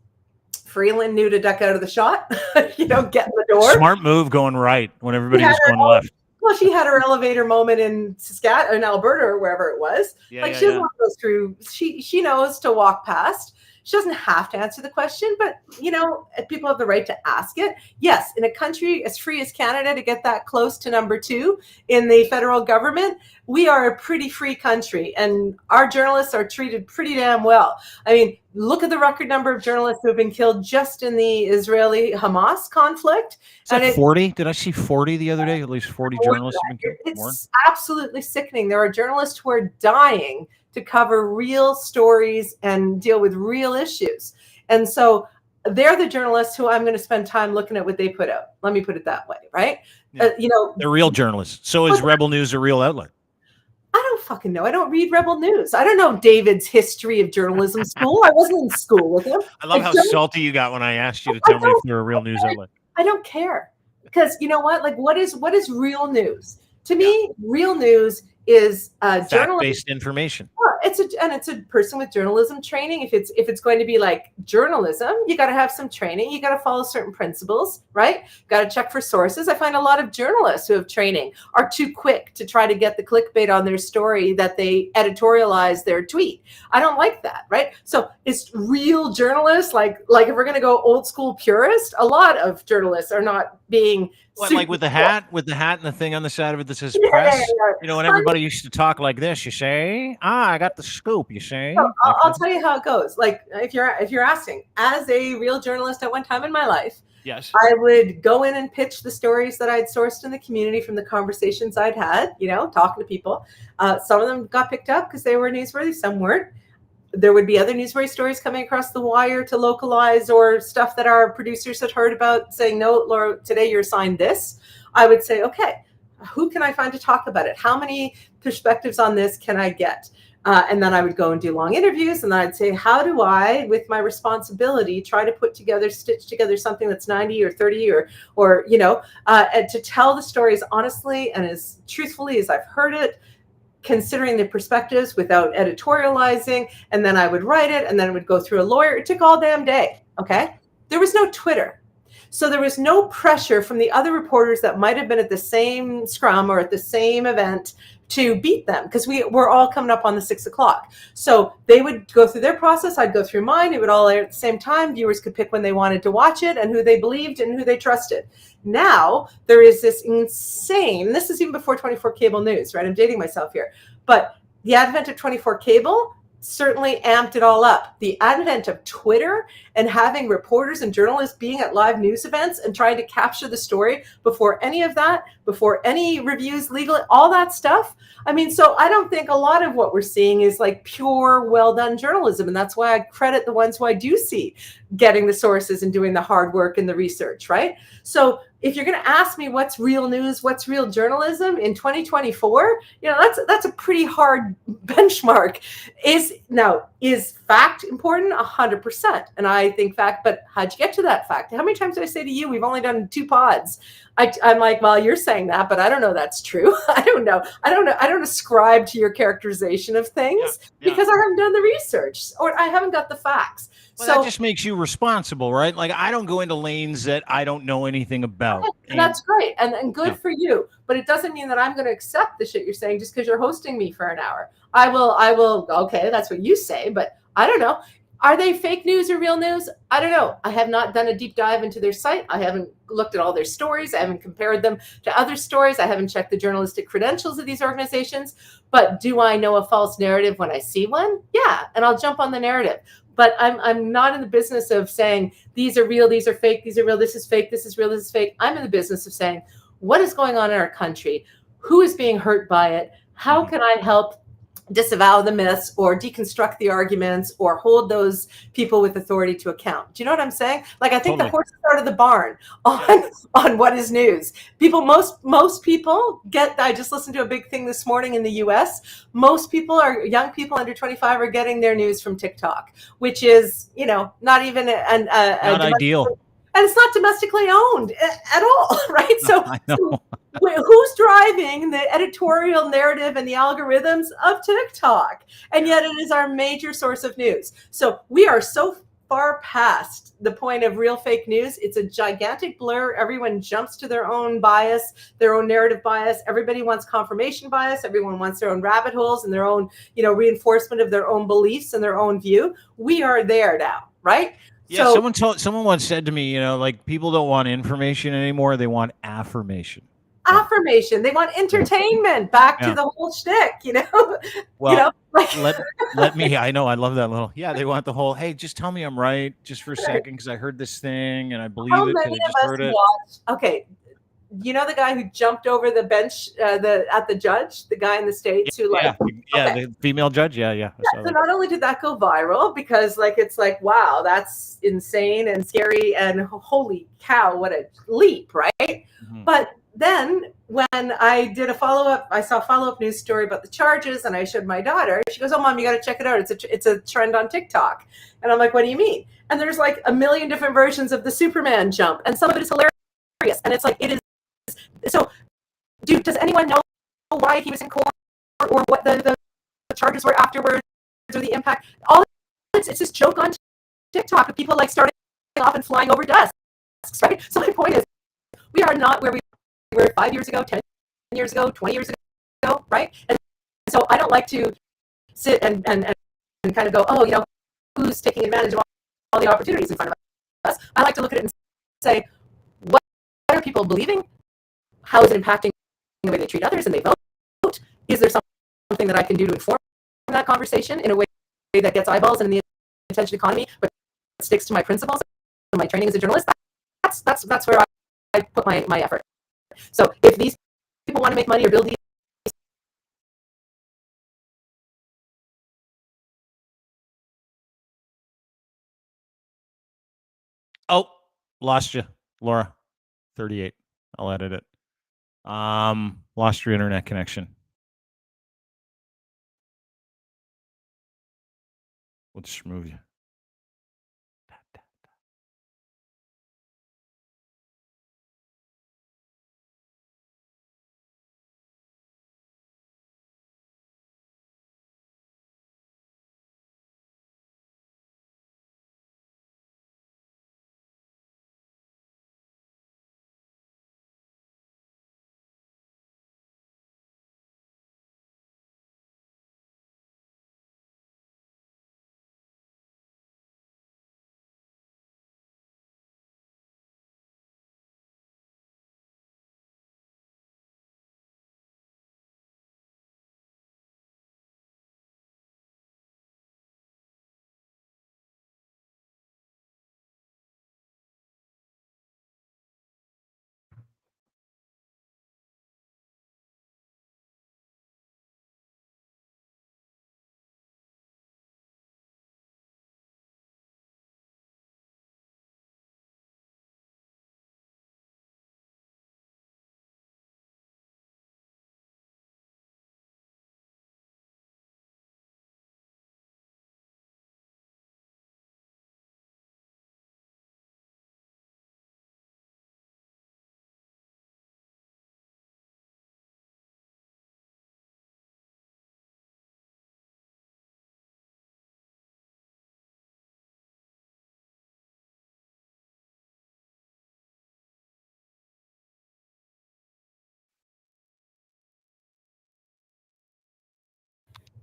Freeland knew to duck out of the shot, get in the door. Smart move going right when everybody was going left. Well, she had her elevator moment in Saskatchewan, in Alberta, or wherever it was. She doesn't want to go through. She knows to walk past. She doesn't have to answer the question, but people have the right to ask it. Yes, in a country as free as Canada, to get that close to number 2 in the federal government, we are a pretty free country, and our journalists are treated pretty damn well. I mean, look at the record number of journalists who have been killed just in the Israeli-Hamas conflict. Is that 40? Did I see 40 the other day? At least 40 journalists have been killed. It's absolutely sickening. There are journalists who are dying to cover real stories and deal with real issues. And so they're the journalists who I'm going to spend time looking at what they put out. Let me put it that way, right? Yeah. They're real journalists. So is Rebel News a real outlet? I don't fucking know. I don't read Rebel News. I don't know David's history of journalism school. I wasn't in school with him. I love how salty you got when I asked you to tell me if you're a real news outlet. I don't care, because you know what? Like, what is real news? To me, real news is fact-based information. It's a person with journalism training. If it's going to be like journalism, you got to have some training. You got to follow certain principles, right? Got to check for sources. I find a lot of journalists who have training are too quick to try to get the clickbait on their story that they editorialize their tweet. I don't like that, right? So it's real journalists. Like if we're going to go old school purist, a lot of journalists are not being. What, like with the hat and the thing on the side of it that says press? When everybody used to talk like this, you say, I got the scoop, you say. So I'll tell you how it goes. Like, if you're asking, as a real journalist at one time in my life, yes, I would go in and pitch the stories that I'd sourced in the community from the conversations I'd had, talking to people. Some of them got picked up because they were newsworthy, some weren't. There would be other newsworthy stories coming across the wire to localize, or stuff that our producers had heard about saying, no, Laura, today you're assigned this. I would say, okay, who can I find to talk about it? How many perspectives on this can I get? And then I would go and do long interviews, and then I'd say, how do I, with my responsibility, try to stitch together something that's 90 or 30 or and to tell the stories honestly and as truthfully as I've heard it, considering the perspectives without editorializing. And then I would write it, and then it would go through a lawyer. It took all damn day. Okay. There was no Twitter. So there was no pressure from the other reporters that might have been at the same scrum or at the same event to beat them because we're all coming up on the 6 o'clock. So they would go through their process. I'd go through mine. It would all air at the same time. Viewers could pick when they wanted to watch it and who they believed and who they trusted. Now there is this insane, this is even before 24 cable news, right? I'm dating myself here, but the advent of 24 cable certainly amped it all up. The advent of Twitter and having reporters and journalists being at live news events and trying to capture the story before any of that, before any reviews, legal, all that stuff. I mean, so I don't think a lot of what we're seeing is like pure, well done journalism. And that's why I credit the ones who I do see getting the sources and doing the hard work and the research, right? So if you're going to ask me what's real news, what's real journalism in 2024, that's a pretty hard benchmark. Is fact important? 100%. And I think fact, but how'd you get to that fact? How many times did I say to you, we've only done 2 pods? I'm like, well, you're saying that, but I don't know that's true. I don't know. I don't ascribe to your characterization of things because I haven't done the research or I haven't got the facts. Well, that just makes you responsible, right? Like I don't go into lanes that I don't know anything about. And that's great and good for you. But it doesn't mean that I'm going to accept the shit you're saying just because you're hosting me for an hour. I will. Okay, that's what you say, but I don't know. Are they fake news or real news? I don't know. I have not done a deep dive into their site. I haven't looked at all their stories. I haven't compared them to other stories. I haven't checked the journalistic credentials of these organizations. But do I know a false narrative when I see one? Yeah, and I'll jump on the narrative. But I'm not in the business of saying these are real, these are fake, these are real, this is fake, this is real, this is fake. I'm in the business of saying what is going on in our country? Who is being hurt by it? How can I help disavow the myths or deconstruct the arguments or hold those people with authority to account? Do you know what I'm saying? Like, I think the horse is out of the barn on what is news. Most people I just listened to a big thing this morning in the US. Most people young people under 25 are getting their news from TikTok, which is, not even not ideal. And it's not domestically owned at all, right? So who's driving the editorial narrative and the algorithms of TikTok? And yet it is our major source of news. So we are so far past the point of real fake news. It's a gigantic blur. Everyone jumps to their own bias, their own narrative bias. Everybody wants confirmation bias. Everyone wants their own rabbit holes and their own, reinforcement of their own beliefs and their own view. We are there now, right? Yeah, someone once said to me, like people don't want information anymore; they want affirmation. Affirmation. They want entertainment. Back to the whole shtick, Well, let me. I know. I love that little. Yeah, they want the whole. Hey, just tell me I'm right, just for a second, because I heard this thing and I believe it because I just heard it. Okay, you know the guy who jumped over the bench at the judge, the guy in the States who the female judge, yeah. So not only did that go viral because it's like, wow, that's insane and scary and holy cow, what a leap, right? Mm-hmm. But then when I did I saw a follow-up news story about the charges and I showed my daughter. She goes, "Oh, Mom, you got to check it out. It's a trend on TikTok." And I'm like, "What do you mean?" And there's like a million different versions of the Superman jump and some of it is hilarious. And it's like, it is. So, does anyone know why he was in court or what the charges were afterwards or the impact? All it's this joke on TikTok of people like starting off and flying over desks, right? So my point is, we are not where we were 5 years ago, 10 years ago, 20 years ago, right? And so I don't like to sit and kind of go, oh, who's taking advantage of all the opportunities in front of us? I like to look at it and say, what are people believing? How is it impacting the way they treat others and they vote? Is there something that I can do to inform that conversation in a way that gets eyeballs and in the attention economy, but sticks to my principles and my training as a journalist? That's where I put my effort. So if these people want to make money or build these lost you, Laura. 38. I'll edit it. Lost your internet connection. We'll just remove you.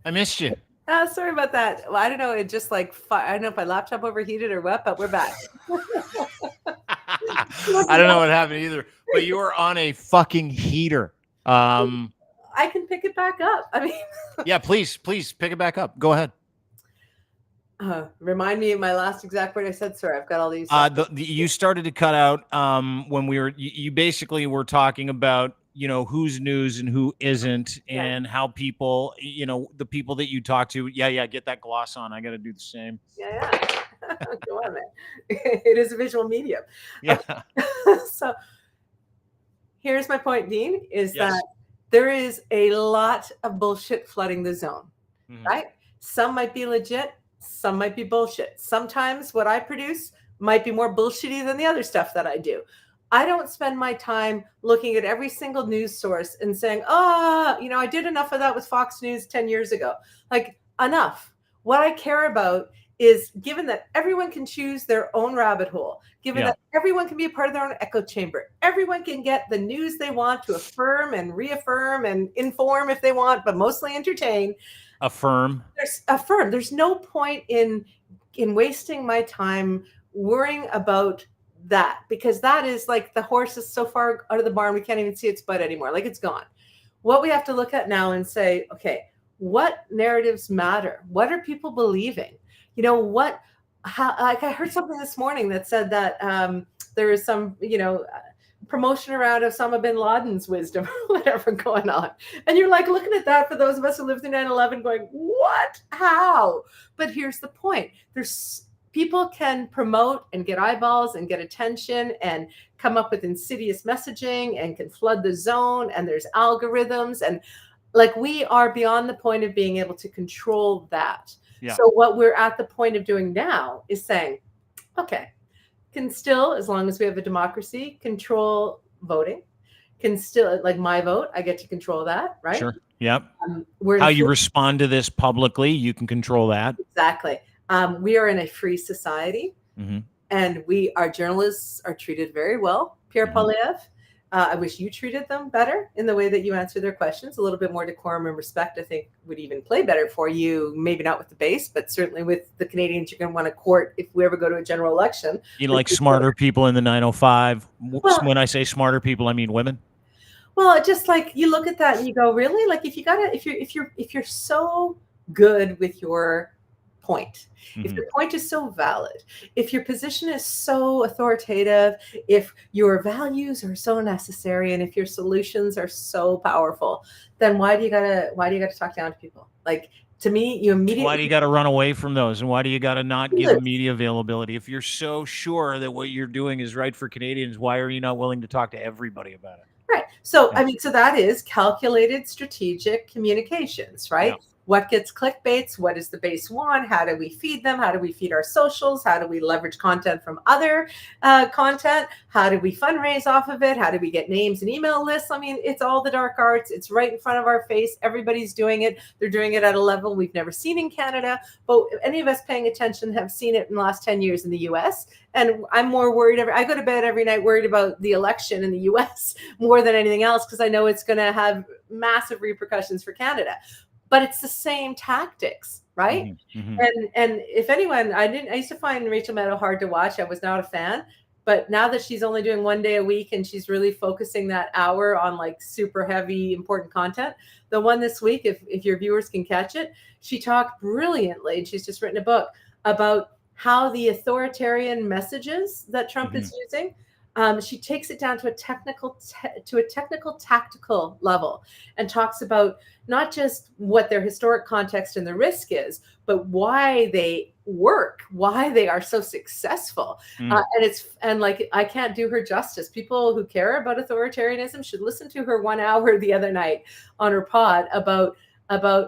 I missed you. Sorry about that. Well, I don't know. It just like, I don't know if my laptop overheated or what, but we're back. I don't know what happened either, but you were on a fucking heater. I can pick it back up. I mean, yeah, please pick it back up. Go ahead. Remind me of my last exact word I said, sir. I've got all these. You started to cut out when we were. You basically were talking about who's news and who isn't, and how people, the people that you talk to. Yeah. Get that gloss on. I got to do the same. Yeah. Go on, man. It is a visual medium. Yeah. So here's my point, Dean, is that there is a lot of bullshit flooding the zone, right? Some might be legit. Some might be bullshit. Sometimes what I produce might be more bullshitty than the other stuff that I do. I don't spend my time looking at every single news source and saying, I did enough of that with Fox News 10 years ago. Like, enough. What I care about is, given that everyone can choose their own rabbit hole, given that everyone can be a part of their own echo chamber, everyone can get the news they want to affirm and reaffirm and inform if they want, but mostly entertain. Affirm. There's no point in wasting my time worrying about that, because that is like the horse is so far out of the barn we can't even see its butt anymore. Like, it's gone. What we have to look at now and say, okay, what narratives matter? What are people believing? Like I heard something this morning that said that there is some, promotion around Osama bin Laden's wisdom or whatever going on. And you're like looking at that, for those of us who lived through 9/11 going, what? How? But here's the point. People can promote and get eyeballs and get attention and come up with insidious messaging and can flood the zone. And there's algorithms. And like, we are beyond the point of being able to control that. Yeah. So what we're at the point of doing now is saying, okay, can still, as long as we have a democracy, control voting, can still, like my vote, I get to control that, right? Sure. Yep. How you respond to this publicly, you can control that. Exactly. We are in a free society, and our journalists are treated very well. Pierre Poilievre, I wish you treated them better in the way that you answer their questions. A little bit more decorum and respect, I think, would even play better for you. Maybe not with the base, but certainly with the Canadians you're going to want to court if we ever go to a general election. Like smarter people in the 905. When I say smarter people, I mean women. Well, just like you look at that and you go, really? Like, if you're so good with your point, if your point is so valid, if your position is so authoritative, if your values are so necessary, and if your solutions are so powerful, then why do you gotta talk down to people? Like, to me, you immediately. Why do you got to run away from those, and why do you got to not give them media availability? If you're so sure that what you're doing is right for Canadians, why are you not willing to talk to everybody about it? Right. So so that is calculated, strategic communications, right? Yeah. What gets clickbaits? What does the base want? How do we feed them? How do we feed our socials? How do we leverage content from other content? How do we fundraise off of it? How do we get names and email lists? I mean, it's all the dark arts. It's right in front of our face. Everybody's doing it. They're doing it at a level we've never seen in Canada. But any of us paying attention have seen it in the last 10 years in the US. And I'm more worried. I go to bed every night worried about the election in the US more than anything else, because I know it's going to have massive repercussions for Canada. But it's the same tactics, right? And if anyone, I used to find Rachel Maddow hard to watch. I was not a fan. But now that she's only doing one day a week and she's really focusing that hour on like super heavy, important content, the one this week, if your viewers can catch it, she talked brilliantly, and she's just written a book about how the authoritarian messages that Trump is using, she takes it down to a technical, tactical level, and talks about not just what their historic context and the risk is, but why they work, why they are so successful. And like, I can't do her justice. People who care about authoritarianism should listen to her 1 hour the other night on her pod about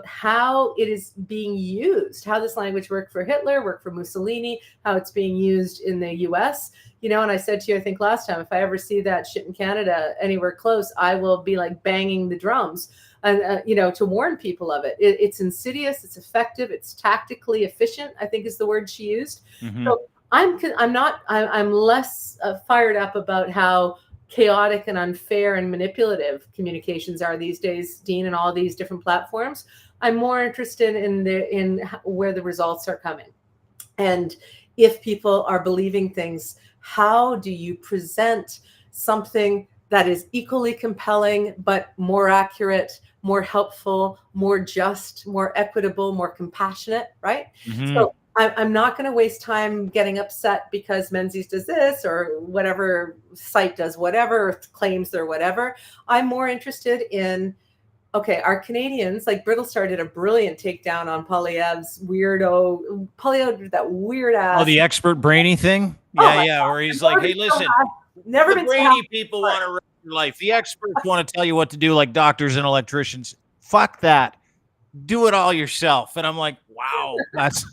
how it is being used, how this language worked for Hitler, worked for Mussolini, how it's being used in the US. And I said to you, I think last time, if I ever see that shit in Canada anywhere close, I will be like banging the drums and, to warn people of it. It's insidious, it's effective, it's tactically efficient, I think is the word she used. So I'm less fired up about how chaotic and unfair and manipulative communications are these days, Dean, and all these different platforms. I'm more interested in where the results are coming. And if people are believing things, how do you present something that is equally compelling, but more accurate, more helpful, more just, more equitable, more compassionate, right? So I'm not going to waste time getting upset because Menzies does this or whatever site does whatever, or claims they're whatever. I'm more interested in, okay, our Canadians, like Brittlestar did a brilliant takedown on Poilievre's weirdo. Poilievre did that weird ass. Oh, the expert brainy thing? Yeah, where he's like, hey, listen, never the been brainy people want to run your life. The experts want to tell you what to do, like doctors and electricians. Fuck that. Do it all yourself. And I'm like, wow, that's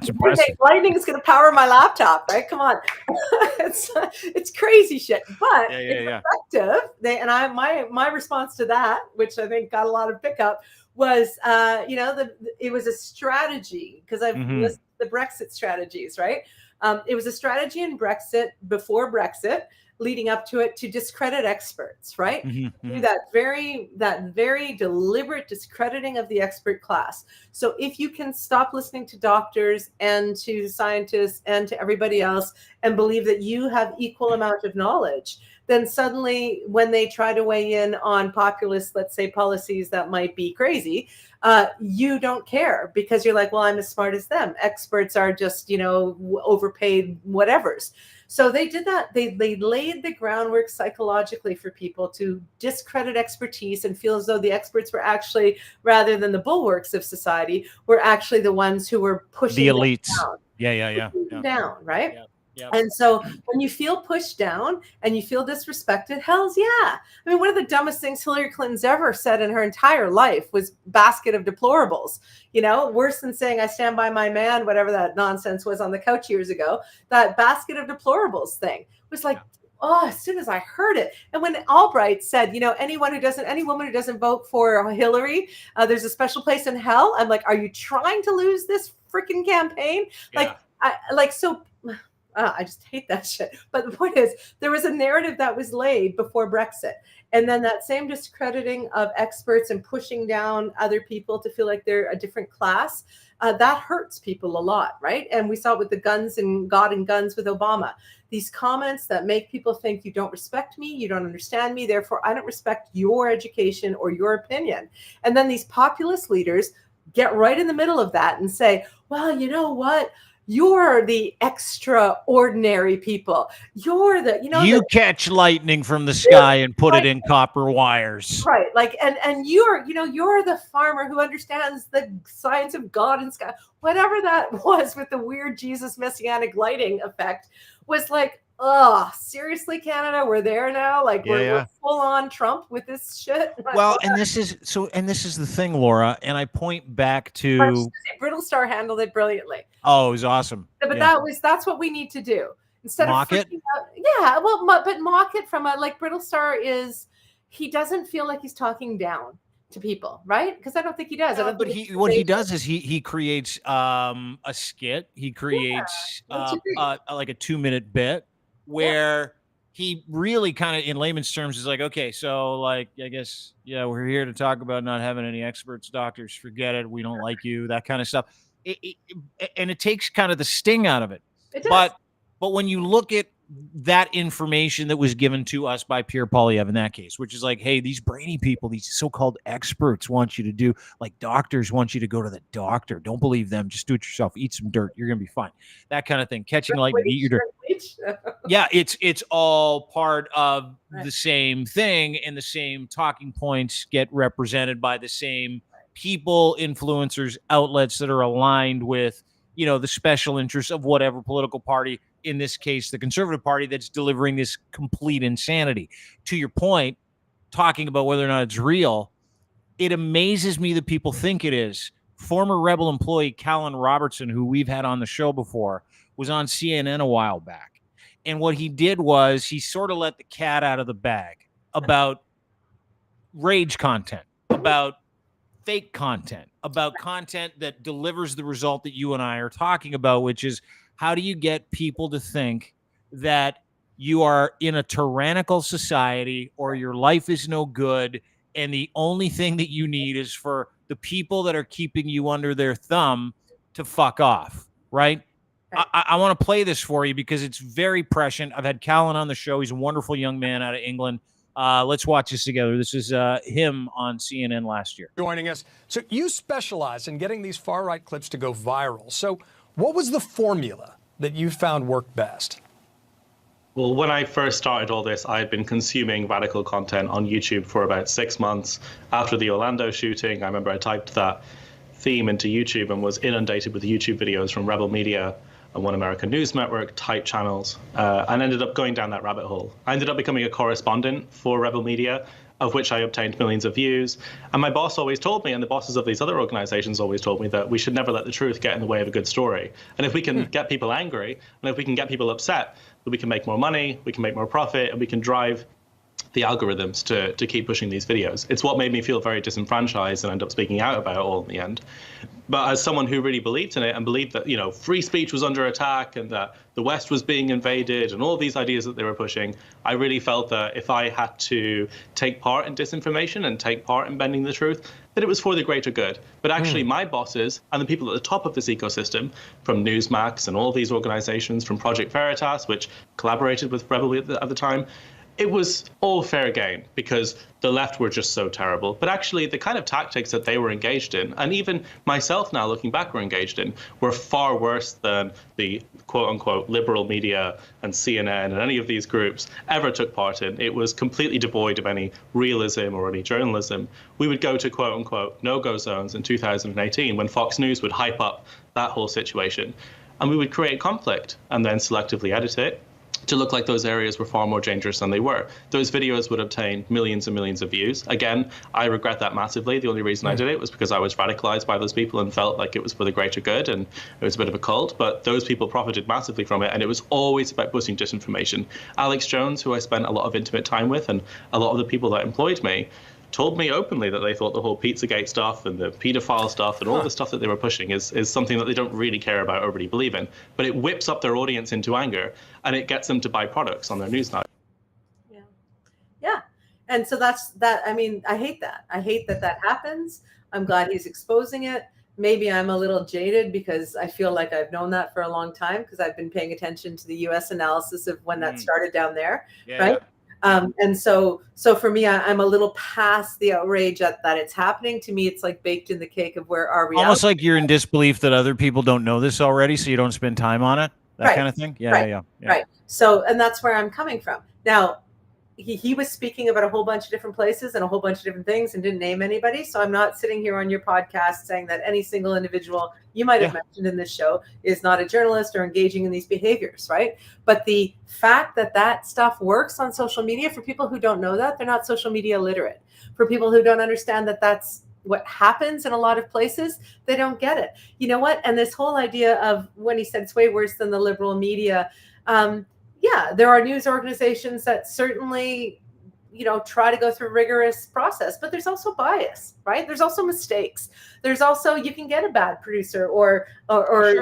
impressive. Lightning is going to power my laptop, right? Come on. it's crazy shit, but it's effective. My response to that, which I think got a lot of pickup, was it was a strategy, because I've listed the Brexit strategies, right? It was a strategy in Brexit, before Brexit, leading up to it, to discredit experts, right? Do that very deliberate discrediting of the expert class. So if you can stop listening to doctors and to scientists and to everybody else and believe that you have equal amount of knowledge, then suddenly when they try to weigh in on populist, let's say, policies that might be crazy, you don't care, because you're like, well, I'm as smart as them. Experts are just, overpaid whatevers. So they did that. They laid the groundwork psychologically for people to discredit expertise and feel as though the experts were actually, rather than the bulwarks of society, were actually the ones who were pushing the elites down. Down, right? Yeah. And so when you feel pushed down and you feel disrespected, hells yeah. I mean, one of the dumbest things Hillary Clinton's ever said in her entire life was basket of deplorables. Worse than saying I stand by my man, whatever that nonsense was on the couch years ago. That basket of deplorables thing was like, oh, as soon as I heard it. And when Albright said, any woman who doesn't vote for Hillary, there's a special place in hell. I'm like, are you trying to lose this freaking campaign? Yeah. I just hate that shit. But the point is, there was a narrative that was laid before Brexit. And then that same discrediting of experts and pushing down other people to feel like they're a different class, that hurts people a lot, right? And we saw it with the guns and God and guns with Obama. These comments that make people think you don't respect me, you don't understand me, therefore I don't respect your education or your opinion. And then these populist leaders get right in the middle of that and say, well, you know what? You're the extraordinary people. You're the, you catch lightning from the sky and put it in copper wires. Right. Like, and you're the farmer who understands the science of God and sky. Whatever that was with the weird Jesus messianic lighting effect was like, oh, seriously, Canada, we're there now. Like we're full on Trump with this shit. Well, and this is the thing, Laura, and I point back to Brittlestar handled it brilliantly. Oh, it was awesome. But that's what we need to do. Instead mock of it. But mock it from like Brittlestar he doesn't feel like he's talking down to people, right? Because I don't think he does. But what he does is he creates a skit. He creates like a 2-minute bit where he really kind of, in layman's terms, is like, okay, so like, I guess, we're here to talk about not having any experts, doctors, forget it. We don't like you, that kind of stuff. And it takes kind of the sting out of it. It does. But when you look at that information that was given to us by Pierre Poilievre in that case, which is like, hey, these brainy people, these so-called experts want you to do, like doctors want you to go to the doctor. Don't believe them. Just do it yourself. Eat some dirt. You're going to be fine. That kind of thing. Catching lightning, eat your dirt. Yeah, it's all part of the same thing, and the same talking points get represented by the same people, influencers, outlets that are aligned with, the special interests of whatever political party, in this case, the Conservative Party, that's delivering this complete insanity. To your point, talking about whether or not it's real, it amazes me that people think it is. Former Rebel employee Callan Robertson, who we've had on the show before, was on CNN a while back. And what he did was he sort of let the cat out of the bag about rage content, about fake content, about content that delivers the result that you and I are talking about, which is, how do you get people to think that you are in a tyrannical society or your life is no good and the only thing that you need is for the people that are keeping you under their thumb to fuck off, right? I want to play this for you because it's very prescient. I've had Callan on the show. He's a wonderful young man out of England. Let's watch this together. This is him on CNN last year. Joining us. So you specialize in getting these far-right clips to go viral. So what was the formula that you found worked best? Well, when I first started all this, I had been consuming radical content on YouTube for about 6 months. After the Orlando shooting, I remember I typed that theme into YouTube and was inundated with YouTube videos from Rebel Media and One American News Network type channels, and ended up going down that rabbit hole. I ended up becoming a correspondent for Rebel Media, of which I obtained millions of views. And my boss always told me, and the bosses of these other organizations always told me, that we should never let the truth get in the way of a good story. And if we can get people angry, and if we can get people upset, then we can make more money, we can make more profit, and we can drive the algorithms to keep pushing these videos. It's what made me feel very disenfranchised and end up speaking out about it all in the end. But as someone who really believed in it and believed that, free speech was under attack and that the West was being invaded and all these ideas that they were pushing, I really felt that if I had to take part in disinformation and take part in bending the truth, that it was for the greater good. But actually my bosses and the people at the top of this ecosystem, from Newsmax and all these organizations, from Project Veritas, which collaborated with Rebel at the time, it was all fair game because the left were just so terrible. But actually, the kind of tactics that they were engaged in, and even myself now looking back were engaged in, were far worse than the quote-unquote liberal media and CNN and any of these groups ever took part in. It was completely devoid of any realism or any journalism. We would go to quote-unquote no-go zones in 2018 when Fox News would hype up that whole situation. And we would create conflict and then selectively edit it to look like those areas were far more dangerous than they were. Those videos would obtain millions and millions of views. Again, I regret that massively. The only reason I did it was because I was radicalized by those people and felt like it was for the greater good and it was a bit of a cult, but those people profited massively from it, and it was always about pushing disinformation. Alex Jones, who I spent a lot of intimate time with, and a lot of the people that employed me, told me openly that they thought the whole Pizzagate stuff and the pedophile stuff and all the stuff that they were pushing is something that they don't really care about or really believe in. But it whips up their audience into anger and it gets them to buy products on their news night. Yeah. And so that's that. I mean, I hate that. I hate that that happens. I'm glad he's exposing it. Maybe I'm a little jaded because I feel like I've known that for a long time because I've been paying attention to the US analysis of when that started down there. Right. And so for me, I'm a little past the outrage that it's happening. To me, it's like baked in the cake of where are we? Almost like you're in disbelief that other people don't know this already, so you don't spend time on it. That kind of thing. Yeah. Right. So, and that's where I'm coming from. Now, he was speaking about a whole bunch of different places and a whole bunch of different things and didn't name anybody. So I'm not sitting here on your podcast saying that any single individual you might have mentioned in this show is not a journalist or engaging in these behaviors, right? But the fact that that stuff works on social media, for people who don't know that, they're not social media literate. For people who don't understand that that's what happens in a lot of places, they don't get it. You know what? And this whole idea of when he said it's way worse than the liberal media, yeah, there are news organizations that certainly, try to go through a rigorous process, but there's also bias, right? There's also mistakes. There's also, you can get a bad producer or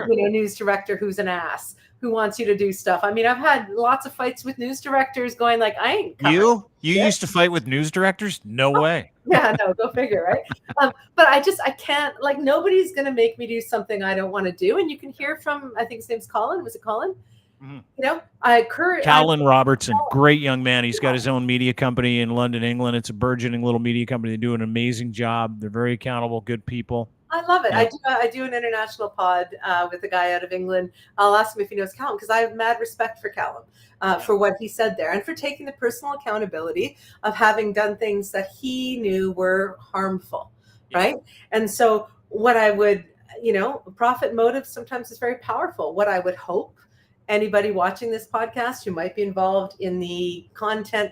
news director who's an ass who wants you to do stuff. I mean, I've had lots of fights with news directors going like, I ain't coming. You used to fight with news directors? No way. Yeah, no, go figure, right? But I can't, like, nobody's going to make me do something I don't want to do. And you can hear from, I think his name's Colin. Was it Colin? Mm-hmm. Callan Robertson, great young man. He's got his own media company in London, England. It's a burgeoning little media company. They do an amazing job. They're very accountable, good people. I love it. Yeah. I do an international pod with a guy out of England. I'll ask him if he knows Callum because I have mad respect for Callum for what he said there and for taking the personal accountability of having done things that he knew were harmful, right? And so what I would, profit motive sometimes is very powerful. What I would hope anybody watching this podcast who might be involved in the content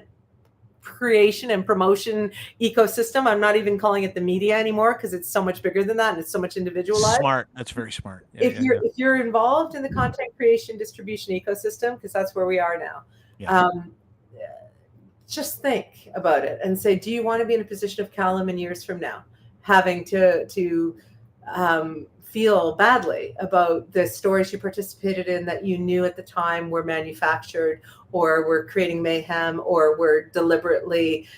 creation and promotion ecosystem. I'm not even calling it the media anymore because it's so much bigger than that and it's so much individualized. Smart. That's very smart. If you're involved in the content creation distribution ecosystem, because that's where we are now, just think about it and say, do you want to be in a position of Callum in years from now, having to feel badly about the stories you participated in that you knew at the time were manufactured or were creating mayhem or were deliberately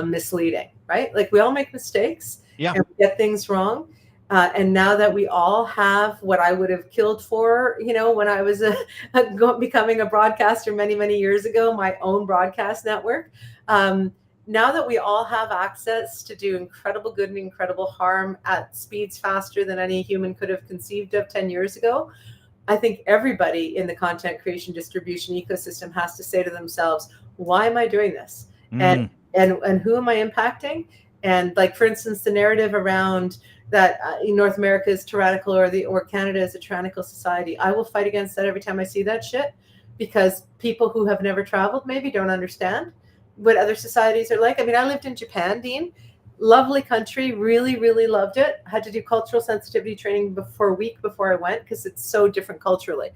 misleading, right? Like we all make mistakes. Yeah. and we get things wrong. And now that we all have what I would have killed for, when I was becoming a broadcaster many, many years ago, my own broadcast network. Now that we all have access to do incredible good and incredible harm at speeds faster than any human could have conceived of 10 years ago, I think everybody in the content creation distribution ecosystem has to say to themselves, why am I doing this? And who am I impacting? And like, for instance, the narrative around that North America is tyrannical or Canada is a tyrannical society. I will fight against that every time I see that shit, because people who have never traveled maybe don't understand what other societies are like. I mean, I lived in Japan, Dean. Lovely country, really, really loved it. I had to do cultural sensitivity training for a week before I went because it's so different culturally.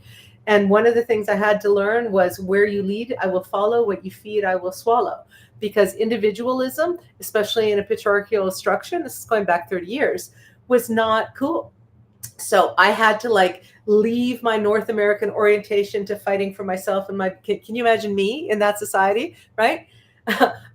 And one of the things I had to learn was, where you lead, I will follow. What you feed, I will swallow. Because individualism, especially in a patriarchal structure, and this is going back 30 years, was not cool. So I had to leave my North American orientation to fighting for myself and can you imagine me in that society, right?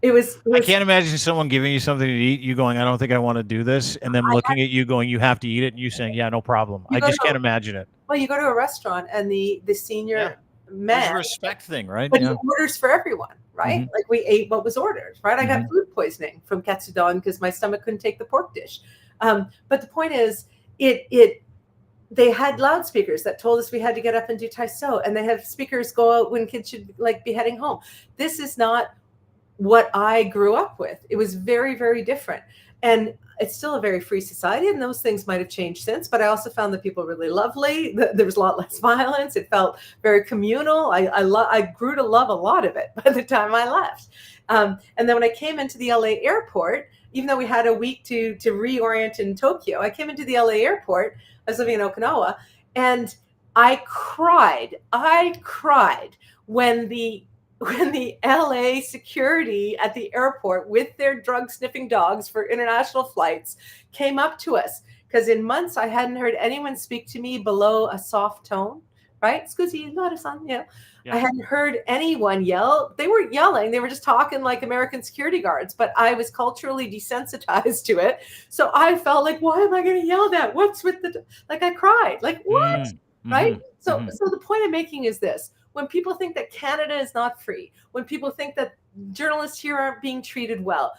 It was I can't imagine someone giving you something to eat, you going, I don't think I want to do this, and then looking at you going, you have to eat it, and you saying, yeah, no problem. I just can't imagine it. Well, you go to a restaurant and the senior man, it's a respect thing, right? But he orders for everyone, right? Mm-hmm. Like, we ate what was ordered, right? I got food poisoning from katsudon because my stomach couldn't take the pork dish. But the point is, they had loudspeakers that told us we had to get up and do taiso, and they have speakers go out when kids should be heading home. This is not what I grew up with. It was very, very different. And it's still a very free society, and those things might have changed since, but I also found that people were really lovely. There was a lot less violence. It felt very communal. I grew to love a lot of it by the time I left. And then when I came into the LA airport, even though we had a week to reorient in Tokyo, I came into the LA airport. I was living in Okinawa, and I cried when the LA security at the airport with their drug sniffing dogs for international flights came up to us, because in months I hadn't heard anyone speak to me below a soft tone, right? Scusi, I hadn't heard anyone yell. They weren't yelling. They were just talking like American security guards, but I was culturally desensitized to it. So I felt like, why am I going to yell that? What's with I cried, what? Mm-hmm. Right? So the point I'm making is this. When people think that Canada is not free, when people think that journalists here aren't being treated well,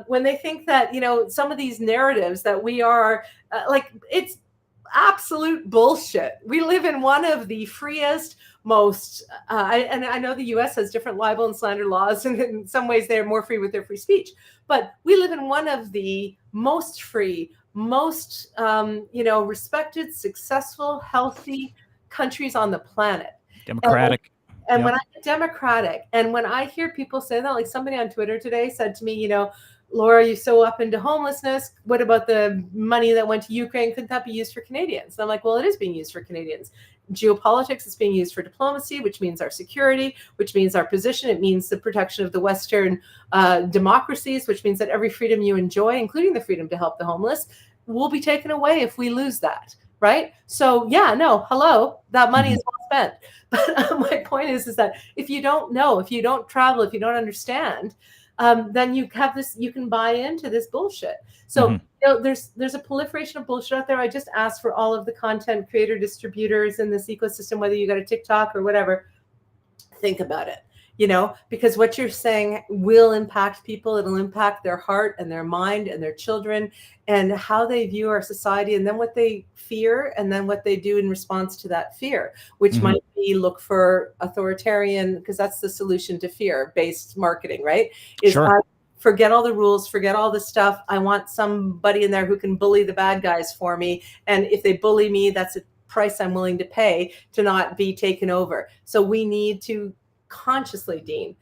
when they think that, some of these narratives that we are it's absolute bullshit. We live in one of the freest, most, and I know the US has different libel and slander laws, and in some ways they're more free with their free speech, but we live in one of the most free, most, respected, successful, healthy countries on the planet. Democratic. And when I get democratic, and when I hear people say that, like somebody on Twitter today said to me, Laura, you're so up into homelessness. What about the money that went to Ukraine? Couldn't that be used for Canadians? And I'm like, well, it is being used for Canadians. Geopolitics is being used for diplomacy, which means our security, which means our position. It means the protection of the Western democracies, which means that every freedom you enjoy, including the freedom to help the homeless, will be taken away if we lose that. Right? So that money is well spent. But my point is that if you don't know, if you don't travel, if you don't understand, then you can buy into this bullshit. So there's a proliferation of bullshit out there. I just ask for all of the content creator distributors in this ecosystem, whether you got a TikTok or whatever, think about it. Because what you're saying will impact people. It'll impact their heart and their mind and their children and how they view our society, and then what they fear, and then what they do in response to that fear, which might be look for authoritarian, because that's the solution to fear-based marketing, right? Forget all the rules, forget all the stuff. I want somebody in there who can bully the bad guys for me. And if they bully me, that's a price I'm willing to pay to not be taken over. So we need to consciously, Dean,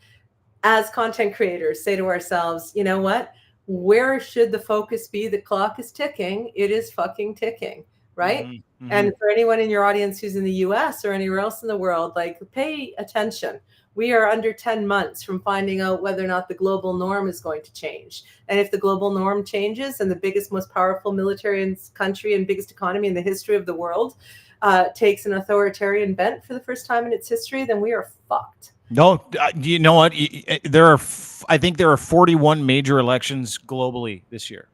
as content creators, say to ourselves, you know what? Where should the focus be? The clock is ticking. It is fucking ticking, right? Mm-hmm. And for anyone in your audience who's in the US or anywhere else in the world, pay attention. We are under 10 months from finding out whether or not the global norm is going to change. And if the global norm changes and the biggest, most powerful military country and biggest economy in the history of the world takes an authoritarian bent for the first time in its history, then we are fucked. No, you know what? I think there are 41 major elections globally this year.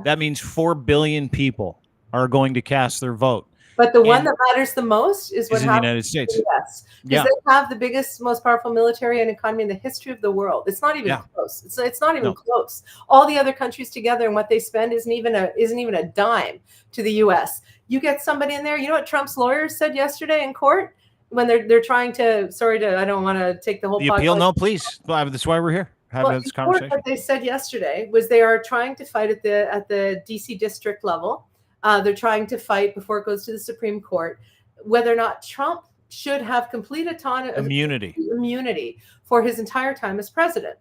That means 4 billion people are going to cast their vote. But the one that matters the most is what in the happens United States. in the US. Because they have the biggest, most powerful military and economy in the history of the world. It's not even close. It's not even close. All the other countries together and what they spend isn't even a dime to the US. You get somebody in there. You know what Trump's lawyers said yesterday in court when they're trying to. I don't want to take the whole appeal. No, please. That's why we're here. Having this conversation. What they said yesterday was they are trying to fight at the DC district level. They're trying to fight before it goes to the Supreme Court whether or not Trump should have complete immunity for his entire time as president.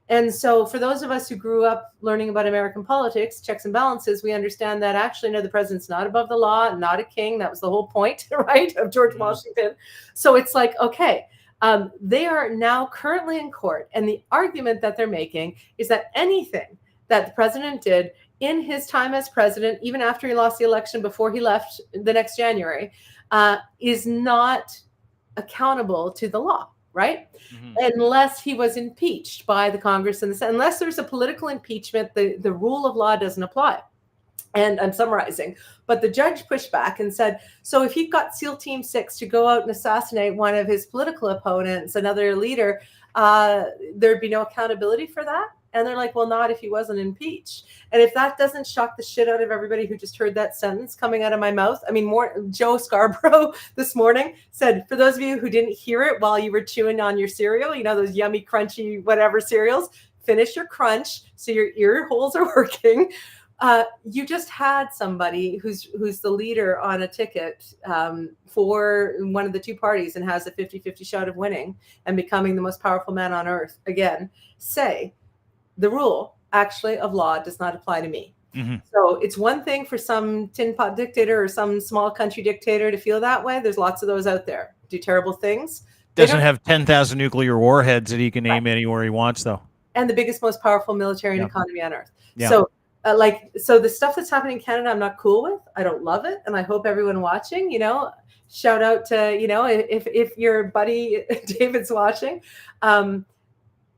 And so for those of us who grew up learning about American politics, checks and balances, we understand that actually, no, the president's not above the law, not a king. That was the whole point, right, of George Washington. So it's like, okay, they are now currently in court. And the argument that they're making is that anything that the president did in his time as president, even after he lost the election, before he left the next January, is not accountable to the law, right? Unless he was impeached by the Congress and the Senate. Unless there's a political impeachment, the rule of law doesn't apply. And I'm summarizing, but the judge pushed back and said, so if he got SEAL Team 6 to go out and assassinate one of his political opponents, another leader, there'd be no accountability for that? And they're like, well, not if he wasn't impeached. And if that doesn't shock the shit out of everybody who just heard that sentence coming out of my mouth, I mean, Joe Scarborough this morning said, for those of you who didn't hear it while you were chewing on your cereal, you know, those yummy, crunchy, whatever cereals, finish your crunch so your ear holes are working. You just had somebody who's the leader on a ticket for one of the two parties and has a 50-50 shot of winning and becoming the most powerful man on earth again, say, the rule actually of law does not apply to me. So it's one thing for some tin pot dictator or some small country dictator to feel that way. There's lots of those out there, do terrible things. Doesn't have 10,000 nuclear warheads that he can aim anywhere he wants, though. And the biggest, most powerful military and economy on earth. So the stuff that's happening in Canada, I'm not cool with. I don't love it. And I hope everyone watching, you know, shout out to, you know, if your buddy David's watching,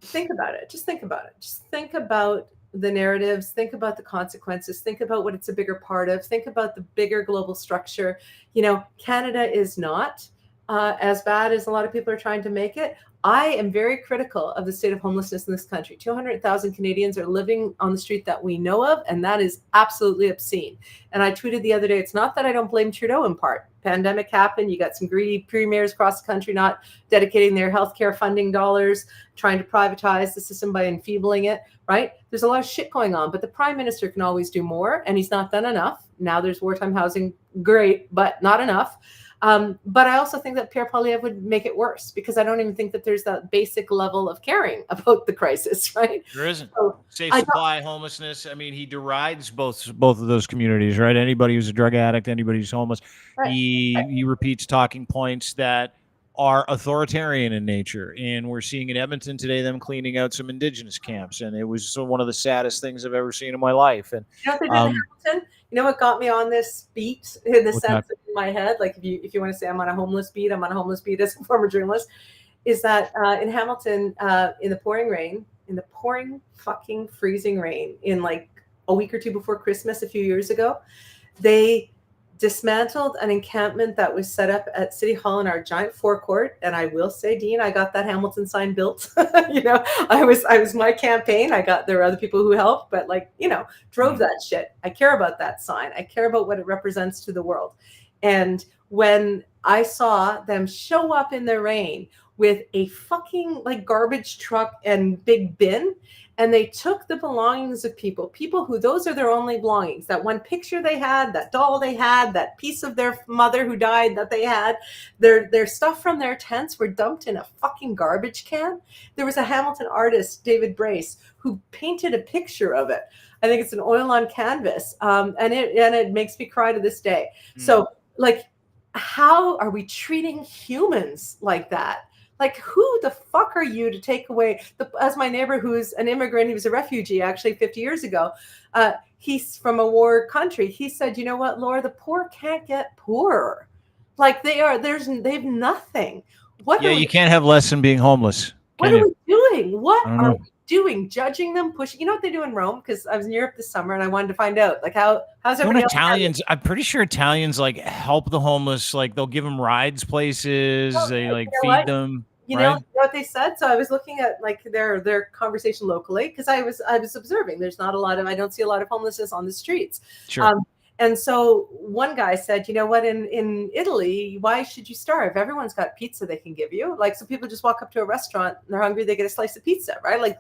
think about it. Just think about it. Just think about the narratives. Think about the consequences. Think about what it's a bigger part of. Think about the bigger global structure. You know, Canada is not as bad as a lot of people are trying to make it. I am very critical of the state of homelessness in this country. 200,000 Canadians are living on the street that we know of, and that is absolutely obscene. And I tweeted the other day, it's not that I don't blame Trudeau in part. Pandemic happened. You got some greedy premiers across the country not dedicating their healthcare funding dollars, trying to privatize the system by enfeebling it, right? There's a lot of shit going on, but the prime minister can always do more, and he's not done enough. Now there's wartime housing, great, but not enough. But I also think that Pierre Poilievre would make it worse because I don't even think that there's that basic level of caring about the crisis, right? There isn't. So safe supply, homelessness. I mean, he derides both of those communities, right? Anybody who's a drug addict, anybody who's homeless. Right. He repeats talking points that are authoritarian in nature. And we're seeing in Edmonton today them cleaning out some Indigenous camps. And it was one of the saddest things I've ever seen in my life. And you know what they did in Hamilton? You know what got me on this beat in the sense of in my head? Like if you want to say I'm on a homeless beat as a former journalist, is that in Hamilton, in the pouring fucking freezing rain, in like a week or two before Christmas a few years ago, they dismantled an encampment that was set up at City Hall in our giant forecourt. And I will say, Dean, I got that Hamilton sign built. You know, I was my campaign. There were other people who helped, but like, you know, drove that shit. I care about that sign. I care about what it represents to the world. And when I saw them show up in the rain with a fucking like garbage truck and big bin, and they took the belongings of people who those are their only belongings. That one picture they had, that doll they had, that piece of their mother who died that they had, their stuff from their tents were dumped in a fucking garbage can. There was a Hamilton artist, David Brace, who painted a picture of it. I think it's an oil on canvas, and it makes me cry to this day. So, like, how are we treating humans like that? Like, who the fuck are you to take away? As my neighbor, who's an immigrant, he was a refugee actually 50 years ago. He's from a war country. He said, you know what, Laura, the poor can't get poorer. Like they've nothing. You can't have less than being homeless. What are we doing? What are we doing? Judging them, pushing. You know what they do in Rome? Because I was in Europe this summer and I wanted to find out, like, how's everybody else? Italians, I'm pretty sure Italians like help the homeless, like they'll give them rides places, they like feed them. You know what they said? So I was looking at like their conversation locally, because I was observing. There's not a lot of, I don't see a lot of homelessness on the streets. Sure. And so one guy said, you know what, in Italy, why should you starve? Everyone's got pizza they can give you. Like, so people just walk up to a restaurant and they're hungry, they get a slice of pizza, right? Like,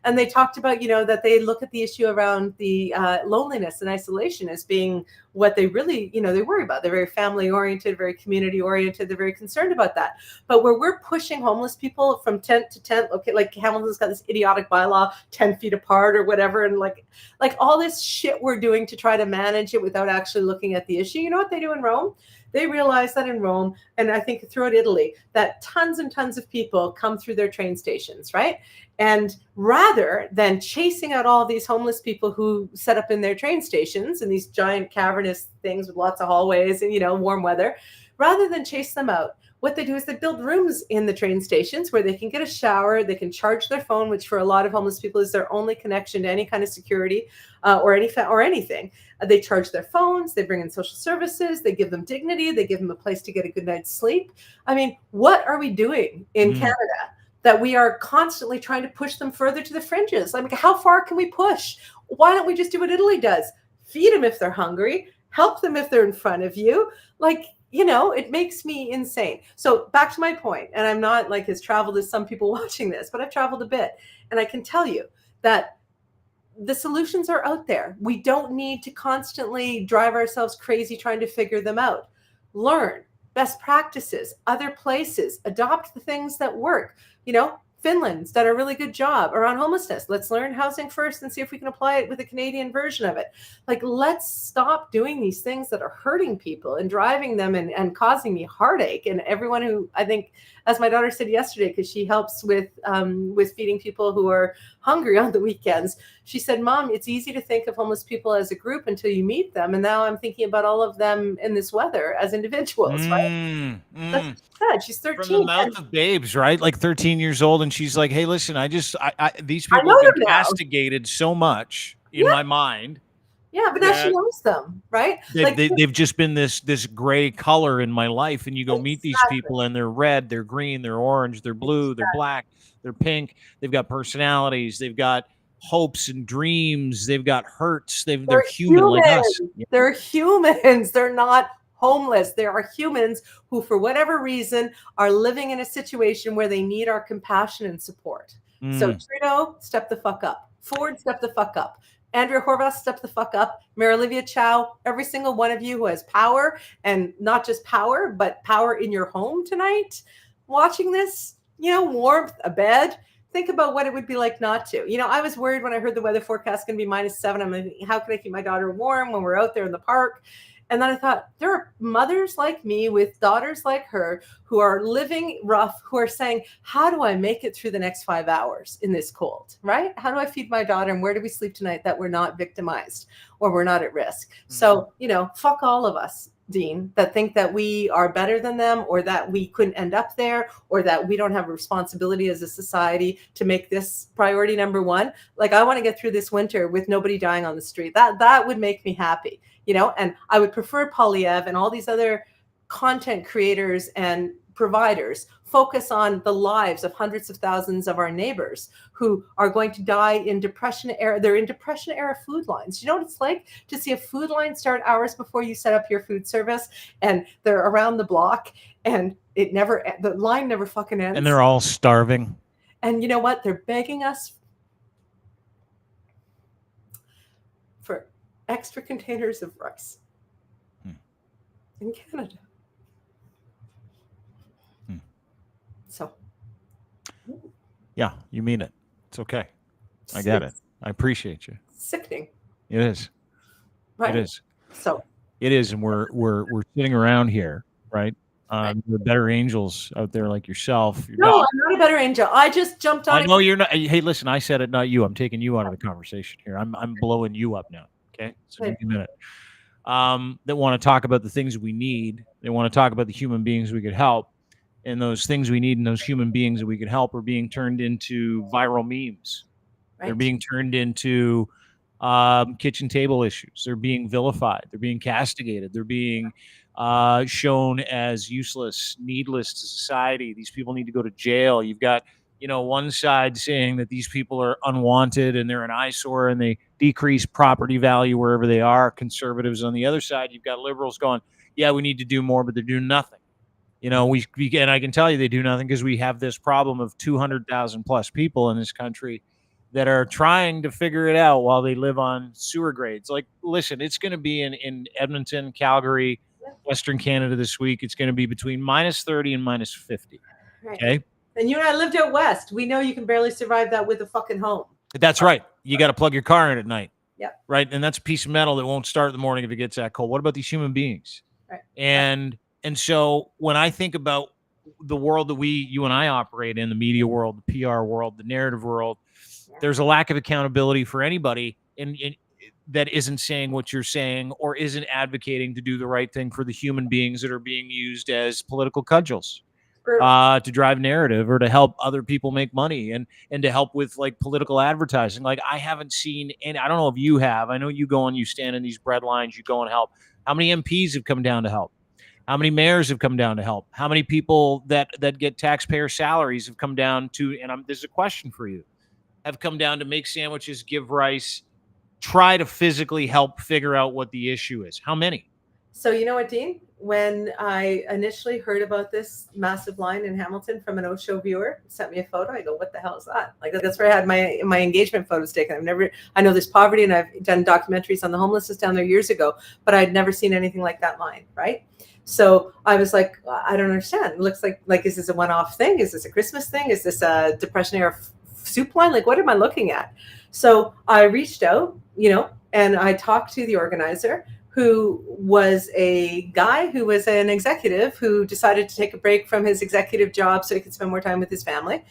and they talked about, that they look at the issue around the loneliness and isolation as being what they really, they worry about. They're very family oriented, very community oriented. They're very concerned about that. But where we're pushing homeless people from tent to tent, okay, like Hamilton's got this idiotic bylaw, 10 feet apart or whatever. And like all this shit we're doing to try to manage it without actually looking at the issue. You know what they do in Rome? They realize that in Rome, and I think throughout Italy, that tons and tons of people come through their train stations, right? And rather than chasing out all these homeless people who set up in their train stations and these giant cavernous things with lots of hallways and, warm weather, rather than chase them out, what they do is they build rooms in the train stations where they can get a shower, they can charge their phone, which for a lot of homeless people is their only connection to any kind of security or anything. They charge their phones, they bring in social services, they give them dignity, they give them a place to get a good night's sleep. I mean, what are we doing in Canada that we are constantly trying to push them further to the fringes? I mean, how far can we push? Why don't we just do what Italy does? Feed them if they're hungry, help them if they're in front of you. Like, it makes me insane. So back to my point, and I'm not like as traveled as some people watching this, but I've traveled a bit. And I can tell you that the solutions are out there. We don't need to constantly drive ourselves crazy trying to figure them out. Learn best practices, other places, adopt the things that work. Finland's done a really good job around homelessness. Let's learn housing first and see if we can apply it with a Canadian version of it. Like, let's stop doing these things that are hurting people and driving them and causing me heartache. And everyone who, I think, as my daughter said yesterday, because she helps with feeding people who are hungry on the weekends, she said, Mom, it's easy to think of homeless people as a group until you meet them. And now I'm thinking about all of them in this weather as individuals, right? That's what she said. She's 13. From the mouth of babes, right? Like 13 years old. And she's like, hey, listen, these people have been castigated so much in my mind. Yeah, but now she knows them, right? They've just been this gray color in my life, and you go meet these people, and they're red, they're green, they're orange, they're blue, they're black, they're pink. They've got personalities, they've got hopes and dreams, they've got hurts. They're human like us. They're humans. They're not homeless. There are humans who, for whatever reason, are living in a situation where they need our compassion and support. So Trudeau, step the fuck up. Ford, step the fuck up. Andrea Horvath, step the fuck up. Mary Olivia Chow, every single one of you who has power, and not just power, but power in your home tonight, watching this, warmth, a bed. Think about what it would be like not to. I was worried when I heard the weather forecast going to be -7. I'm like, how can I keep my daughter warm when we're out there in the park? And then I thought, there are mothers like me with daughters like her who are living rough, who are saying, how do I make it through the next 5 hours in this cold, right? How do I feed my daughter, and where do we sleep tonight that we're not victimized or we're not at risk? So, fuck all of us, Dean, that think that we are better than them, or that we couldn't end up there, or that we don't have a responsibility as a society to make this priority number one. Like, I want to get through this winter with nobody dying on the street. That would make me happy. And I would prefer Polyev and all these other content creators and providers focus on the lives of hundreds of thousands of our neighbors who are going to die in Depression era. They're in Depression era food lines. You know what it's like to see a food line start hours before you set up your food service, and they're around the block, and the line never fucking ends. And they're all starving. And you know what? They're begging us for extra containers of rice in Canada. So, yeah, you mean it. It's okay. I get it. I appreciate you. Sickening. It is. Right. It is. So it is, and we're sitting around here, right? There are better angels out there like yourself. I'm not a better angel. I just jumped on. I know you're not. Hey, listen, I said it, not you. I'm taking you out of the conversation here. I'm blowing you up now. Okay, so give me a minute. That want to talk about the things we need. They want to talk about the human beings we could help. and those things we need and those human beings that we can help are being turned into viral memes. Right. They're being turned into kitchen table issues. They're being vilified. They're being castigated. They're being shown as useless, needless to society. These people need to go to jail. You've got, one side saying that these people are unwanted and they're an eyesore and they decrease property value wherever they are. Conservatives on the other side, you've got liberals going, yeah, we need to do more, but they're doing nothing. And I can tell you they do nothing because we have this problem of 200,000 plus people in this country that are trying to figure it out while they live on sewer grades. Like, listen, it's going to be in Edmonton, Calgary, Western Canada this week. It's going to be between -30 and -50. Right. Okay. And you and I lived out west. We know you can barely survive that with a fucking home. That's right. You got to plug your car in at night. Yep. Right. And that's a piece of metal that won't start in the morning if it gets that cold. What about these human beings? Right. And so when I think about the world that you and I operate in, the media world, the PR world, the narrative world, there's a lack of accountability for anybody in that isn't saying what you're saying or isn't advocating to do the right thing for the human beings that are being used as political cudgels to drive narrative or to help other people make money and to help with like political advertising. Like I haven't seen any, I don't know if you have. I know you go and you stand in these bread lines, you go and help. How many MPs have come down to help? How many mayors have come down to help? How many people that get taxpayer salaries have come down to, and there's a question for you, have come down to make sandwiches, give rice, try to physically help figure out what the issue is? How many? So you know what, Dean? When I initially heard about this massive line in Hamilton from an Osho viewer, sent me a photo. I go, what the hell is that? Like, that's where I had my engagement photos taken. I know there's poverty and I've done documentaries on the homelessness down there years ago, but I'd never seen anything like that line, right? So I was like, I don't understand. It looks like, is this a one-off thing? Is this a Christmas thing? Is this a Depression era soup line? Like, what am I looking at? So I reached out, and I talked to the organizer, who was a guy who was an executive who decided to take a break from his executive job so he could spend more time with his family,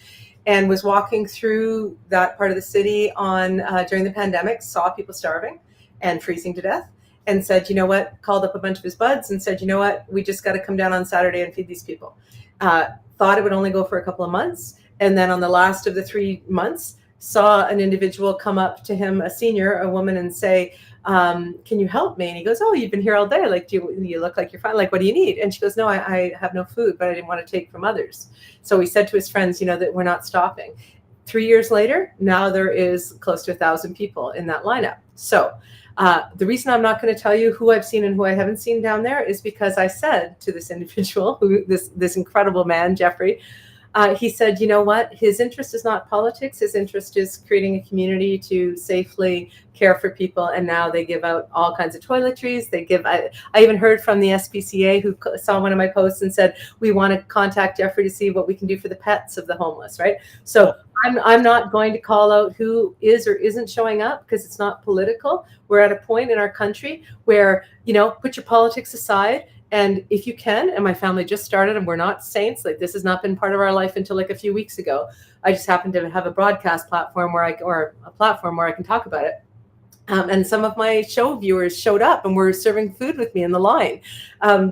and was walking through that part of the city during the pandemic, saw people starving and freezing to death, and said, you know what, called up a bunch of his buds and said, you know what, we just got to come down on Saturday and feed these people. Thought it would only go for a couple of months. And then on the last of the 3 months, saw an individual come up to him, a senior, a woman, and say, can you help me? And he goes, oh, you've been here all day. Like, you look like you're fine. Like, what do you need? And she goes, no, I have no food, but I didn't want to take from others. So he said to his friends, that we're not stopping. 3 years later, now there is close to 1,000 people in that lineup. So the reason I'm not going to tell you who I've seen and who I haven't seen down there is because I said to this individual, this incredible man, Jeffrey, he said, you know what, his interest is not politics. His interest is creating a community to safely care for people. And now they give out all kinds of toiletries. I even heard from the SPCA, who saw one of my posts and said, we want to contact Jeffrey to see what we can do for the pets of the homeless, right? So I'm not going to call out who is or isn't showing up because it's not political. We're at a point in our country where, put your politics aside. And if you can, and my family just started, and we're not saints, like this has not been part of our life until like a few weeks ago. I just happened to have a broadcast platform or a platform where I can talk about it. And some of my show viewers showed up and were serving food with me in the line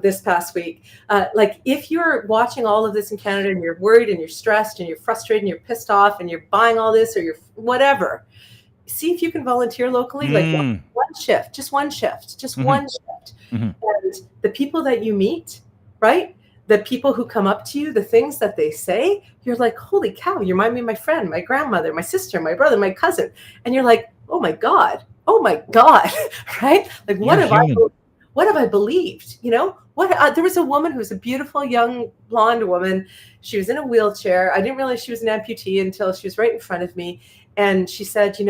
this past week. If you're watching all of this in Canada and you're worried and you're stressed and you're frustrated and you're pissed off and you're buying all this or you're whatever, see if you can volunteer locally, like one shift, just one shift. Mm-hmm. And the people that you meet, right? The people who come up to you, the things that they say, you're like, holy cow, you remind me of my friend, my grandmother, my sister, my brother, my cousin. And you're like, oh my God, right? Like, what have I believed? There was a woman who was a beautiful young blonde woman. She was in a wheelchair. I didn't realize she was an amputee until she was right in front of me. And she said, do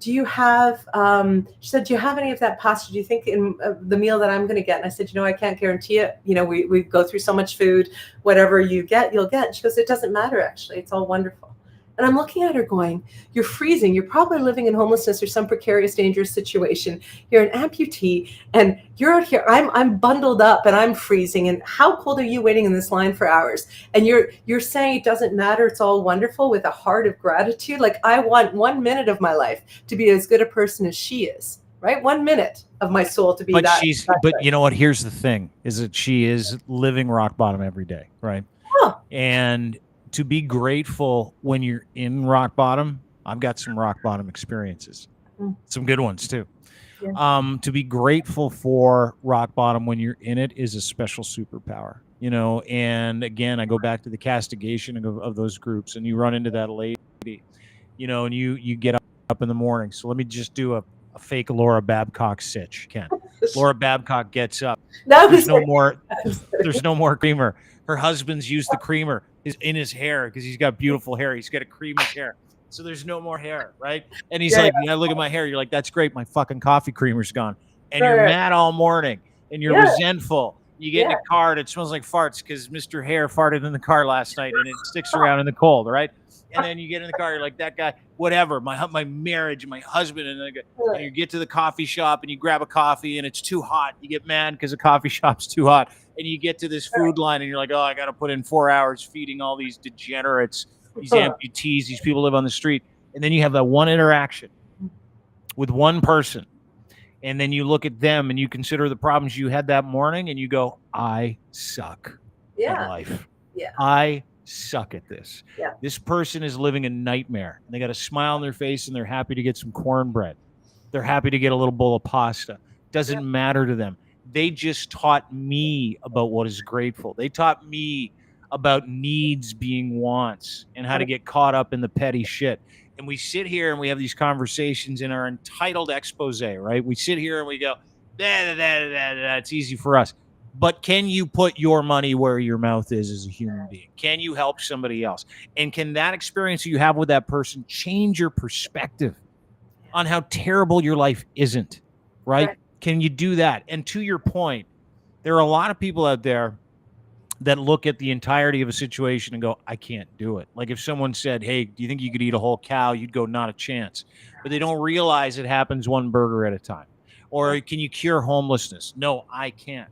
you have any of that pasta? Do you think in the meal that I'm going to get? And I said, I can't guarantee it. We go through so much food, whatever you get, you'll get. And she goes, it doesn't matter, actually. It's all wonderful. And I'm looking at her going, you're freezing. You're probably living in homelessness or some precarious, dangerous situation. You're an amputee and you're out here. I'm bundled up and I'm freezing. And how cold are you waiting in this line for hours? And you're saying it doesn't matter. It's all wonderful with a heart of gratitude. Like, I want 1 minute of my life to be as good a person as she is, right? 1 minute of my soul to be but you know what? Here's the thing is that she is living rock bottom every day, right? No. And to be grateful when you're in rock bottom, I've got some rock bottom experiences, some good ones too. Yeah. To be grateful for rock bottom when you're in it is a special superpower, you know. And again, I go back to the castigation of those groups, and you run into that lady, you know, and you get up in the morning. So let me just do a fake Laura Babcock sitch, Ken. Laura Babcock gets up. There's no more creamer. Her husband's used the creamer in his hair because he's got beautiful hair. He's got to cream his hair. So there's no more hair, right? And he's like, yeah, look at my hair. You're like, that's great. My fucking coffee creamer's gone. And you're mad all morning and you're resentful. You get in a car and it smells like farts because Mr. Hair farted in the car last night and it sticks around in the cold, right? And then you get in the car, you're like, that guy, whatever, my marriage, my husband, and you get to the coffee shop and you grab a coffee and it's too hot. You get mad because the coffee shop's too hot. And you get to this food line and you're like, oh, I got to put in 4 hours feeding all these degenerates, these amputees, these people live on the street. And then you have that one interaction with one person. And then you look at them and you consider the problems you had that morning and you go, I suck at life. Yeah. I suck at this. Yeah. This person is living a nightmare. And they got a smile on their face and they're happy to get some cornbread. They're happy to get a little bowl of pasta. Doesn't matter to them. They just taught me about what is grateful. They taught me about needs being wants and how to get caught up in the petty shit. And we sit here and we have these conversations in our entitled expose, right? We sit here and we go, it's easy for us. But can you put your money where your mouth is as a human being? Can you help somebody else? And can that experience you have with that person change your perspective on how terrible your life isn't, right? Can you do that? And to your point, there are a lot of people out there that look at the entirety of a situation and go, I can't do it. Like if someone said, hey, do you think you could eat a whole cow? You'd go, not a chance. But they don't realize it happens one burger at a time. Or can you cure homelessness? No, I can't.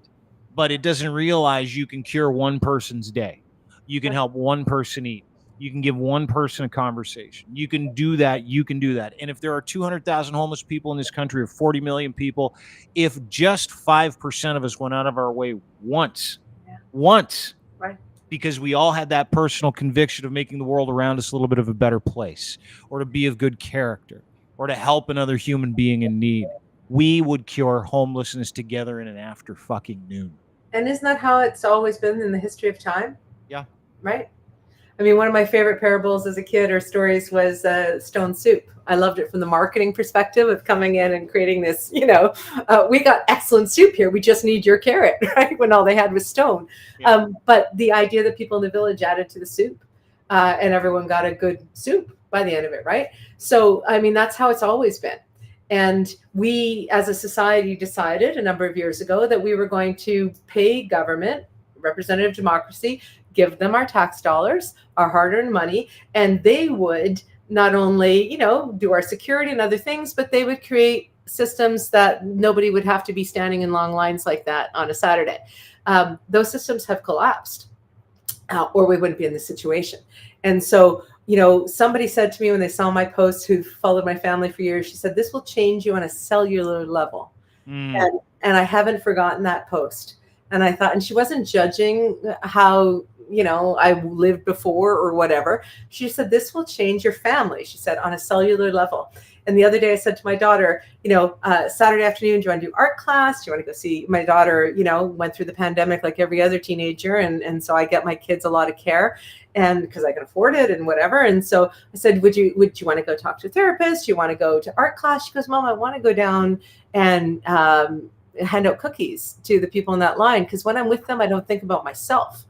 But it doesn't realize you can cure one person's day. You can help one person eat. You can give one person a conversation. You can do that. You can do that. And if there are 200,000 homeless people in this country or 40 million people, if just 5% of us went out of our way once, right, because we all had that personal conviction of making the world around us a little bit of a better place, or to be of good character, or to help another human being in need, we would cure homelessness together in an after fucking noon. And isn't that how it's always been in the history of time? Yeah. Right? I mean, one of my favorite parables as a kid or stories was Stone Soup. I loved it from the marketing perspective of coming in and creating this, we got excellent soup here. We just need your carrot, right? When all they had was stone. Yeah. But the idea that people in the village added to the soup and everyone got a good soup by the end of it, right? So, I mean, that's how it's always been. And we, as a society, decided a number of years ago that we were going to pay government, representative democracy, give them our tax dollars, our hard-earned money, and they would not only, do our security and other things, but they would create systems that nobody would have to be standing in long lines like that on a Saturday. Those systems have collapsed, or we wouldn't be in this situation. And so, somebody said to me when they saw my posts, who followed my family for years, she said, this will change you on a cellular level. And I haven't forgotten that post. And I thought, and she wasn't judging how, I lived before or whatever. She said, this will change your family. She said, on a cellular level. And the other day I said to my daughter, Saturday afternoon, do you want to do art class? Do you want to go see my daughter, went through the pandemic like every other teenager. And so I get my kids a lot of care, and because I can afford it and whatever. And so I said, would you want to go talk to a therapist? Do you want to go to art class? She goes, Mom, I want to go down and hand out cookies to the people in that line. Because when I'm with them, I don't think about myself.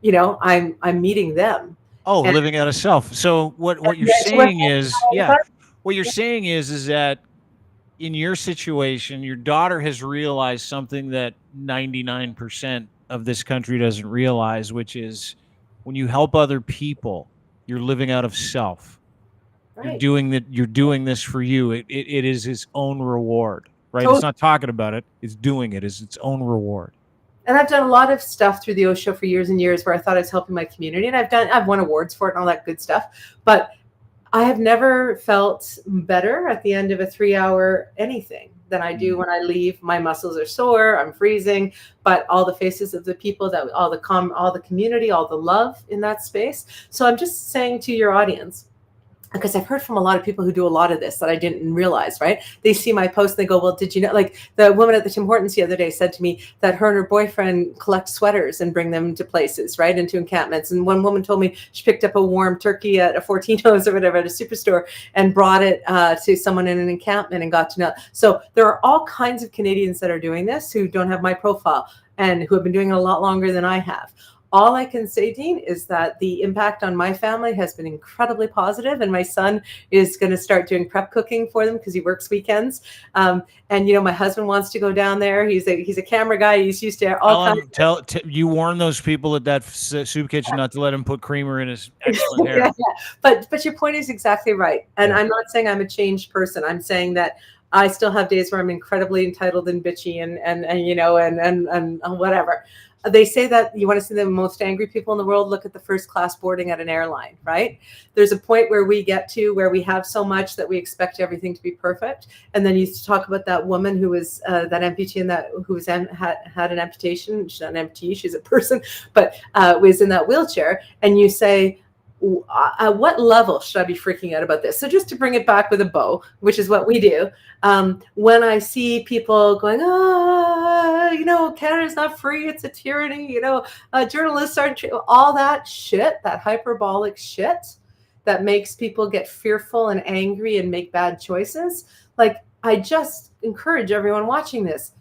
I'm meeting them. Oh, and living out of self. So what you're saying is, what you're saying is that in your situation, your daughter has realized something that 99% of this country doesn't realize, which is when you help other people, you're living out of self. Right. You're doing this for you. It is its own reward, right? Totally. It's not talking about it. It's doing it as its own reward. And I've done a lot of stuff through the O Show for years and years where I thought I was helping my community, and I've won awards for it and all that good stuff. But I have never felt better at the end of a 3-hour anything than I do when I leave. My muscles are sore, I'm freezing, but all the faces of the people, that all the community, all the love in that space. So I'm just saying to your audience, because I've heard from a lot of people who do a lot of this that I didn't realize, right? They see my post and they go, well, did you know, like the woman at the Tim Hortons the other day said to me that her and her boyfriend collect sweaters and bring them to places, right? Into encampments. And one woman told me she picked up a warm turkey at a Fortino's or whatever at a superstore and brought it to someone in an encampment and got to know. So there are all kinds of Canadians that are doing this who don't have my profile and who have been doing it a lot longer than I have. All I can say, Dean, is that the impact on my family has been incredibly positive, and my son is going to start doing prep cooking for them because he works weekends. And you know, my husband wants to go down there. He's a camera guy. He's used to all kinds. You warn those people at that soup kitchen not to let him put creamer in his excellent hair. Yeah. But your point is exactly right. And I'm not saying I'm a changed person. I'm saying that I still have days where I'm incredibly entitled and bitchy and you know and whatever. They say that you want to see the most angry people in the world, look at the first class boarding at an airline, right? There's a point where we get to where we have so much that we expect everything to be perfect. And then you talk about that woman who was that amputee and who was had an amputation. She's not an amputee, she's a person, but was in that wheelchair. And you say, at what level should I be freaking out about this? So just to bring it back with a bow, which is what we do, when I see people going, you know, Canada's not free, it's a tyranny, you know, journalists aren't, all that shit, that hyperbolic shit that makes people get fearful and angry and make bad choices. Like, I just encourage everyone watching this.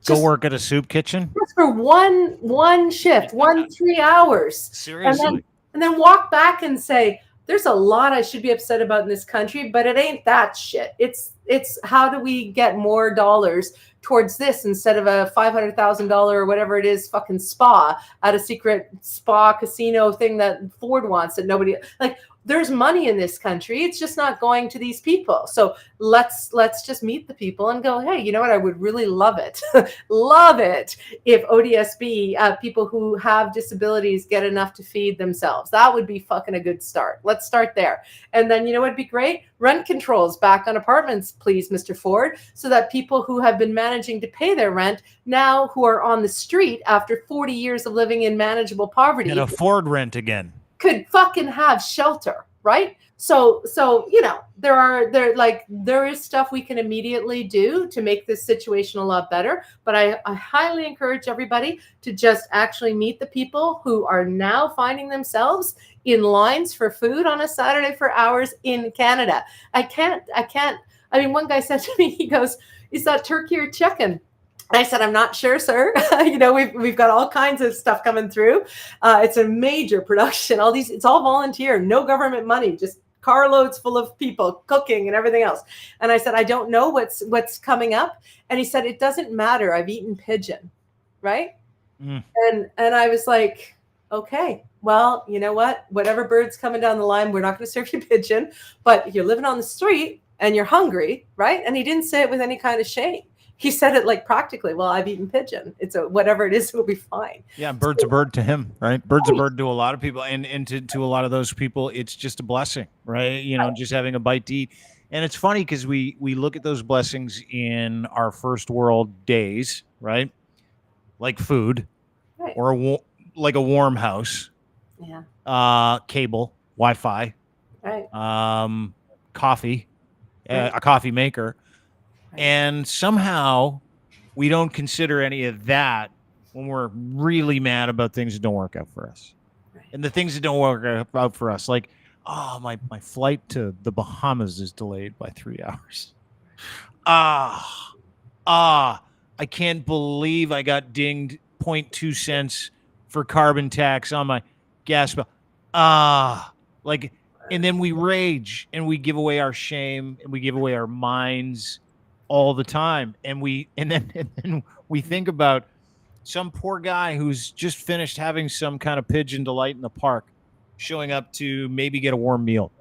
Go work at a soup kitchen? Just for one shift, 3 hours. Seriously. And then walk back and say, there's a lot I should be upset about in this country, but it ain't that shit. It's how do we get more dollars towards this instead of a $500,000 or whatever it is fucking spa at a secret spa casino thing that Ford wants that nobody like. There's money in this country. It's just not going to these people. So let's just meet the people and go, hey, you know what? I would really love it. Love it if ODSB, people who have disabilities get enough to feed themselves. That would be fucking a good start. Let's start there. And then, you know what'd be great? Rent controls back on apartments, please, Mr. Ford, so that people who have been managing to pay their rent now who are on the street after 40 years of living in manageable poverty can afford rent again. Could fucking have shelter, right? So you know, there is stuff we can immediately do to make this situation a lot better. But I highly encourage everybody to just actually meet the people who are now finding themselves in lines for food on a Saturday for hours in Canada. I can't. I mean, one guy said to me, he goes, "Is that turkey or chicken?" And I said, I'm not sure, sir. You know, we've got all kinds of stuff coming through. It's a major production. It's all volunteer, no government money, just carloads full of people cooking and everything else. And I said, I don't know what's coming up. And he said, it doesn't matter. I've eaten pigeon, right? And I was like, okay, well, you know what? Whatever bird's coming down the line, we're not going to serve you pigeon. But if you're living on the street and you're hungry, right? And he didn't say it with any kind of shame. He said it like practically, well, I've eaten pigeon. It's whatever it is, it'll be fine. Yeah, bird's a bird to him, right? Bird's a bird to a lot of people. And to a lot of those people, it's just a blessing, right? You know, just having a bite to eat. And it's funny because we look at those blessings in our first world days, right? Like food, right. Or like a warm house, cable, Wi-Fi, right? Coffee, right. A coffee maker. And somehow we don't consider any of that when we're really mad about things that don't work out for us. Right. And the things that don't work out for us, like, oh, my flight to the Bahamas is delayed by 3 hours. I can't believe I got dinged 0.2 cents for carbon tax on my gas bill. And then we rage and we give away our shame and we give away our minds all the time. And then we think about some poor guy who's just finished having some kind of pigeon delight in the park, showing up to maybe get a warm meal.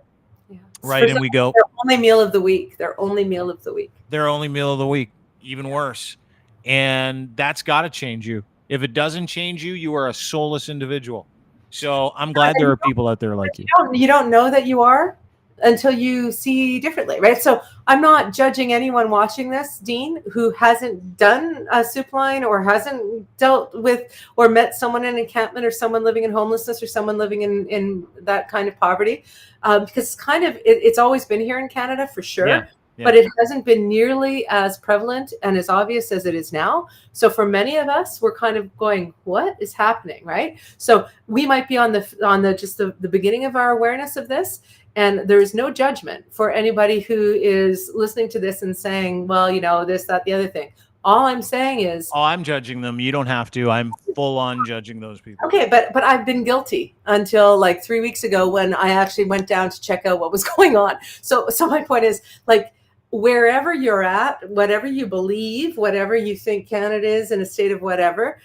Yeah. Right. And we go, their only meal of the week. Their only meal of the week. Even worse. And that's got to change you. If it doesn't change you, you are a soulless individual. So I'm glad there are people out there like you. You don't know that you are. until you see differently, right? So I'm not judging anyone watching this, Dean, who hasn't done a soup line or hasn't dealt with or met someone in encampment or someone living in homelessness or someone living in that kind of poverty, because it's always been here in Canada for sure. Yeah. But it hasn't been nearly as prevalent and as obvious as it is now. So for many of us, we're kind of going, what is happening, right? So we might be on the beginning of our awareness of this. And there is no judgment for anybody who is listening to this and saying, well, this, that, the other thing. All I'm saying is, I'm judging them. You don't have to. I'm full on judging those people. Okay, but I've been guilty until like 3 weeks ago when I actually went down to check out what was going on. So my point is, like, wherever you're at, whatever you believe, whatever you think Canada is in a state of whatever,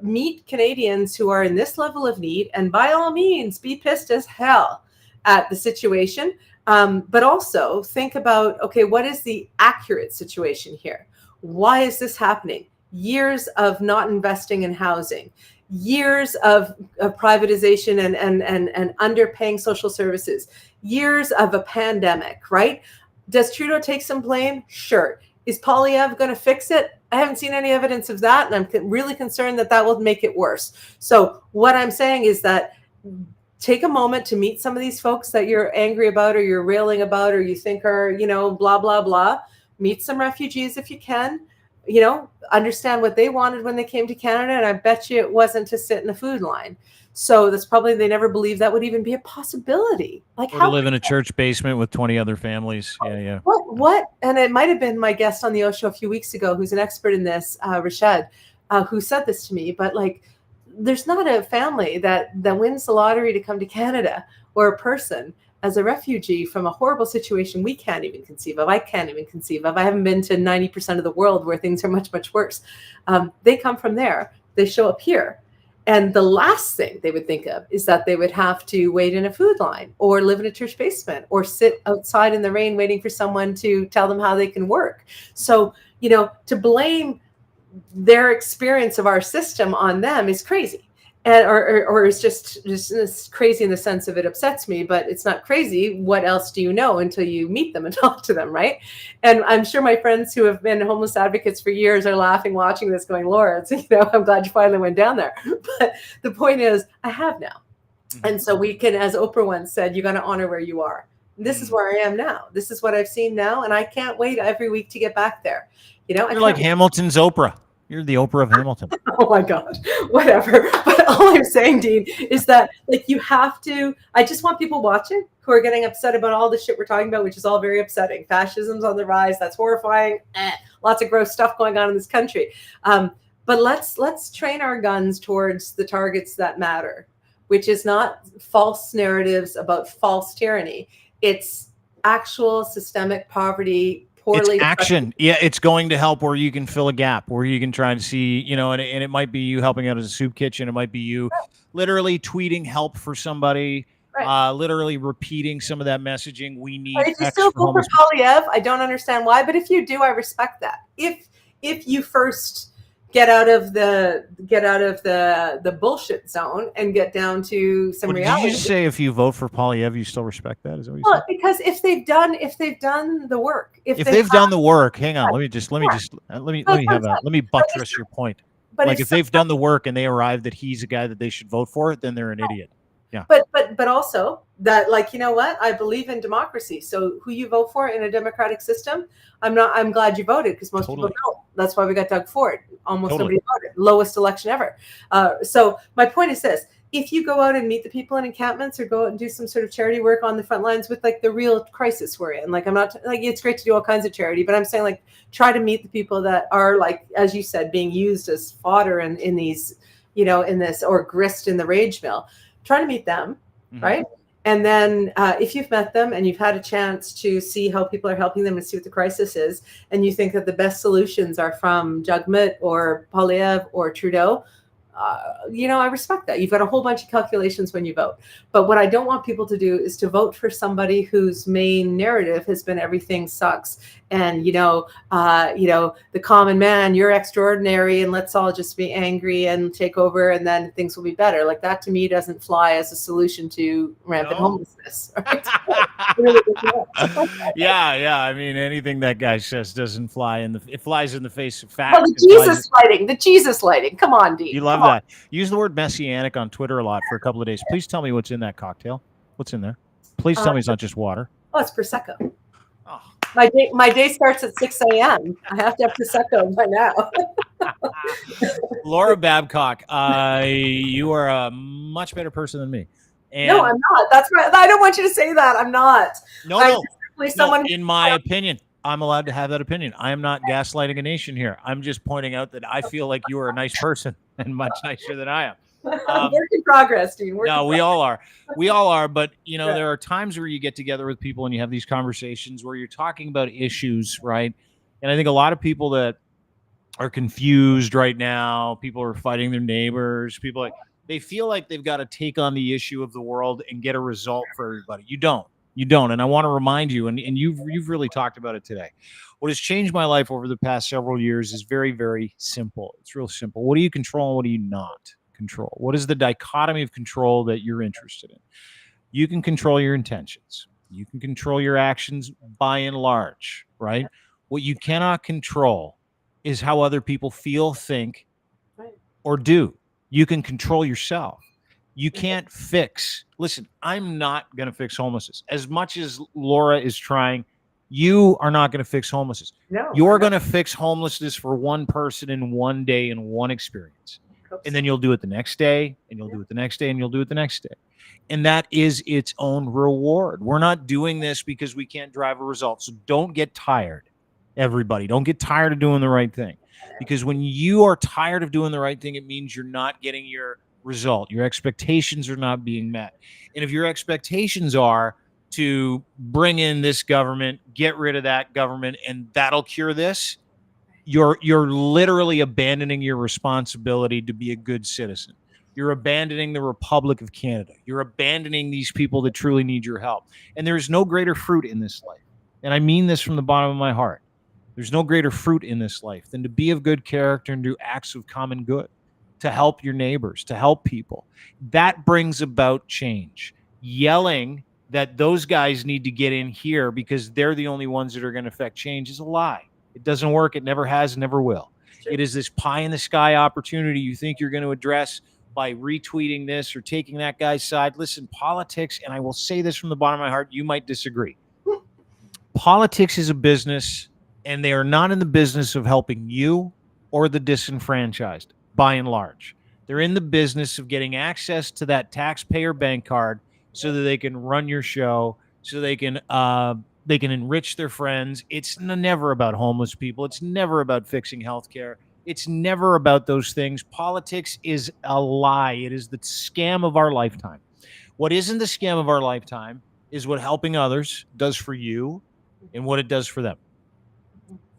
meet Canadians who are in this level of need, and by all means, be pissed as hell at the situation. But also think about, okay, what is the accurate situation here? Why is this happening? Years of not investing in housing, years of privatization and underpaying social services, years of a pandemic, right? Does Trudeau take some blame? Sure. Is Poilievre going to fix it? I haven't seen any evidence of that, and I'm really concerned that will make it worse. So what I'm saying is that take a moment to meet some of these folks that you're angry about or you're railing about or you think are, blah, blah, blah. Meet some refugees if you can. Understand what they wanted when they came to Canada, and I bet you it wasn't to sit in a food line. So that's probably, they never believed that would even be a possibility. Like, or to live in a church basement with 20 other families. Yeah. What? And it might have been my guest on the O Show a few weeks ago, who's an expert in this, Rashad, who said this to me. But like, there's not a family that wins the lottery to come to Canada, or a person as a refugee from a horrible situation we can't even conceive of. I can't even conceive of. I haven't been to 90% of the world where things are much, much worse. They come from there. They show up here. And the last thing they would think of is that they would have to wait in a food line or live in a church basement or sit outside in the rain waiting for someone to tell them how they can work. So, to blame their experience of our system on them is crazy. And, or it's just it's crazy in the sense of it upsets me, but it's not crazy. What else do you know until you meet them and talk to them, right? And I'm sure my friends who have been homeless advocates for years are laughing, watching this, going, Lawrence, I'm glad you finally went down there. But the point is, I have now. And so we can, as Oprah once said, you got to honor where you are. This is where I am now. This is what I've seen now. And I can't wait every week to get back there. You're like Hamilton's Oprah. You're the Oprah of Hamilton. Oh my God, whatever. But all I'm saying, Dean, is that you have to, I just want people watching who are getting upset about all the shit we're talking about, which is all very upsetting. Fascism's on the rise. That's horrifying. Lots of gross stuff going on in this country. But let's train our guns towards the targets that matter, which is not false narratives about false tyranny. It's actual systemic poverty. It's action. Yeah, it's going to help where you can fill a gap, where you can try to see, and it might be you helping out as a soup kitchen. It might be you literally tweeting help for somebody, literally repeating some of that messaging. We need. But if you still vote for Poilievre, I don't understand why. But if you do, I respect that. If you first get out of the bullshit zone and get down to some reality. Did you just say if you vote for Poilievre, you still respect that? Is that what you said? Because if they've done the work, if they've done the work, hang on, let me buttress your point. But like if they've done the work and they arrived that he's a guy that they should vote for, then they're an idiot. Yeah. But also that, I believe in democracy. So who you vote for in a democratic system, I'm glad you voted, because most people don't. That's why we got Doug Ford. Almost nobody voted. Lowest election ever. So my point is this: if you go out and meet the people in encampments or go out and do some sort of charity work on the front lines with the real crisis we're in, I'm not it's great to do all kinds of charity, but I'm saying try to meet the people that are as you said, being used as fodder in these, in this, or grist in the rage mill. Try to meet them, right? And then if you've met them and you've had a chance to see how people are helping them and see what the crisis is, and you think that the best solutions are from Jagmeet or Poilievre or Trudeau, I respect that. You've got a whole bunch of calculations when you vote. But what I don't want people to do is to vote for somebody whose main narrative has been everything sucks. And, the common man, you're extraordinary, and let's all just be angry and take over, and then things will be better. Like, that to me doesn't fly as a solution to rampant homelessness. Right? Yeah. I mean, anything that guy says doesn't fly it flies in the face of fact. Well, the Jesus lighting. Come on, Dean. You love that. Use the word messianic on Twitter a lot for a couple of days. Please tell me what's in that cocktail. What's in there? Please tell me it's not just water. Oh, it's Prosecco. Oh. My day starts at 6 a.m. I have to have Prosecco by now. Laura Babcock, you are a much better person than me. And no, I'm not. That's right. I don't want you to say that. I'm not. No. In my opinion, I'm allowed to have that opinion. I am not gaslighting a nation here. I'm just pointing out that I feel like you are a nice person and much nicer than I am. Work in progress, Dean. We all are. We all are. But, there are times where you get together with people and you have these conversations where you're talking about issues, right? And I think a lot of people that are confused right now, people are fighting their neighbors, they feel like they've got to take on the issue of the world and get a result for everybody. You don't. And I want to remind you, and you've really talked about it today. What has changed my life over the past several years is very, very simple. It's real simple. What do you control and what do you not control? What is the dichotomy of control that you're interested in? You can control your intentions. You can control your actions by and large, right? What you cannot control is how other people feel, think, or do. You can control yourself. You can't fix. Listen, I'm not going to fix homelessness. As much as Laura is trying, you are not going to fix homelessness. No, you're going to fix homelessness for one person in one day in one experience. And then you'll do it the next day, and you'll do it the next day, and you'll do it the next day. And that is its own reward. We're not doing this because we can't drive a result. So don't get tired, everybody. Don't get tired of doing the right thing. Because when you are tired of doing the right thing, it means you're not getting your result. Your expectations are not being met. And if your expectations are to bring in this government, get rid of that government, and that'll cure this, you're literally abandoning your responsibility to be a good citizen. You're abandoning the Republic of Canada. You're abandoning these people that truly need your help. And there is no greater fruit in this life. And I mean this from the bottom of my heart. There's no greater fruit in this life than to be of good character and do acts of common good, to help your neighbors, to help people. That brings about change. Yelling that those guys need to get in here because they're the only ones that are going to affect change is a lie. It doesn't work. It never has, never will. Sure. It is this pie in the sky opportunity you think you're going to address by retweeting this or taking that guy's side. Listen, politics, and I will say this from the bottom of my heart, you might disagree. Politics is a business, and they are not in the business of helping you or the disenfranchised, by and large. They're in the business of getting access to that taxpayer bank card so that they can run your show, so they can enrich their friends. It's never about homeless people. It's never about fixing healthcare. It's never about those things. Politics is a lie. It is the scam of our lifetime. What isn't the scam of our lifetime is what helping others does for you and what it does for them.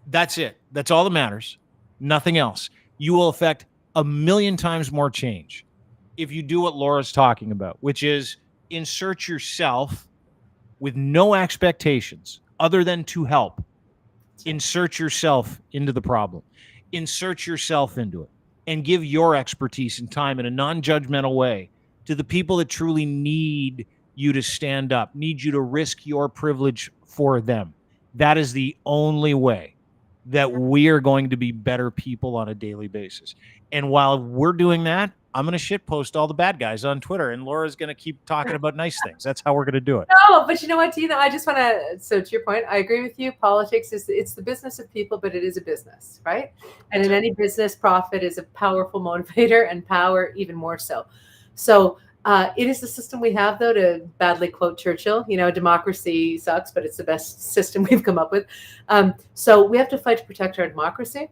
That's it. That's all that matters. Nothing else. You will affect 1,000,000 times more change if you do what Laura's talking about, which is insert yourself with no expectations other than to help. Insert yourself into the problem. Insert yourself into it and give your expertise and time in a non-judgmental way to the people that truly need you to stand up, need you to risk your privilege for them. That is the only way that we are going to be better people on a daily basis. And while we're doing that, I'm going to shitpost all the bad guys on Twitter, and Laura's going to keep talking about nice things. That's how we're going to do it. No, but you know what, Tina? I just want to, so to your point, I agree with you. Politics it's the business of people, but it is a business, right? And in any business, profit is a powerful motivator, and power even more so. So it is the system we have, though, to badly quote Churchill, democracy sucks, but it's the best system we've come up with. So we have to fight to protect our democracy.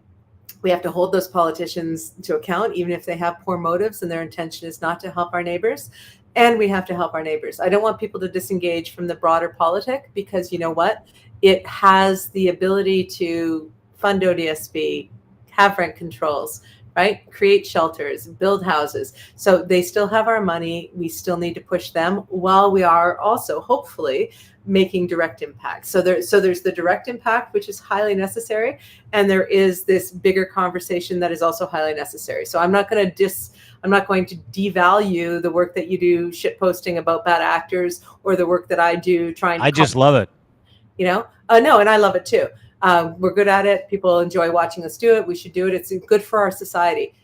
We have to hold those politicians to account, even if they have poor motives and their intention is not to help our neighbors. And we have to help our neighbors. I don't want people to disengage from the broader politic because you know what? It has the ability to fund ODSP, have rent controls, right? Create shelters, build houses. So they still have our money. We still need to push them while we are also hopefully making direct impact. So there's the direct impact, which is highly necessary. And there is this bigger conversation that is also highly necessary. So I'm not going to devalue the work that you do shit posting about bad actors, or the work that I do trying to I just love it. No, and I love it too. We're good at it. People enjoy watching us do it. We should do it. It's good for our society.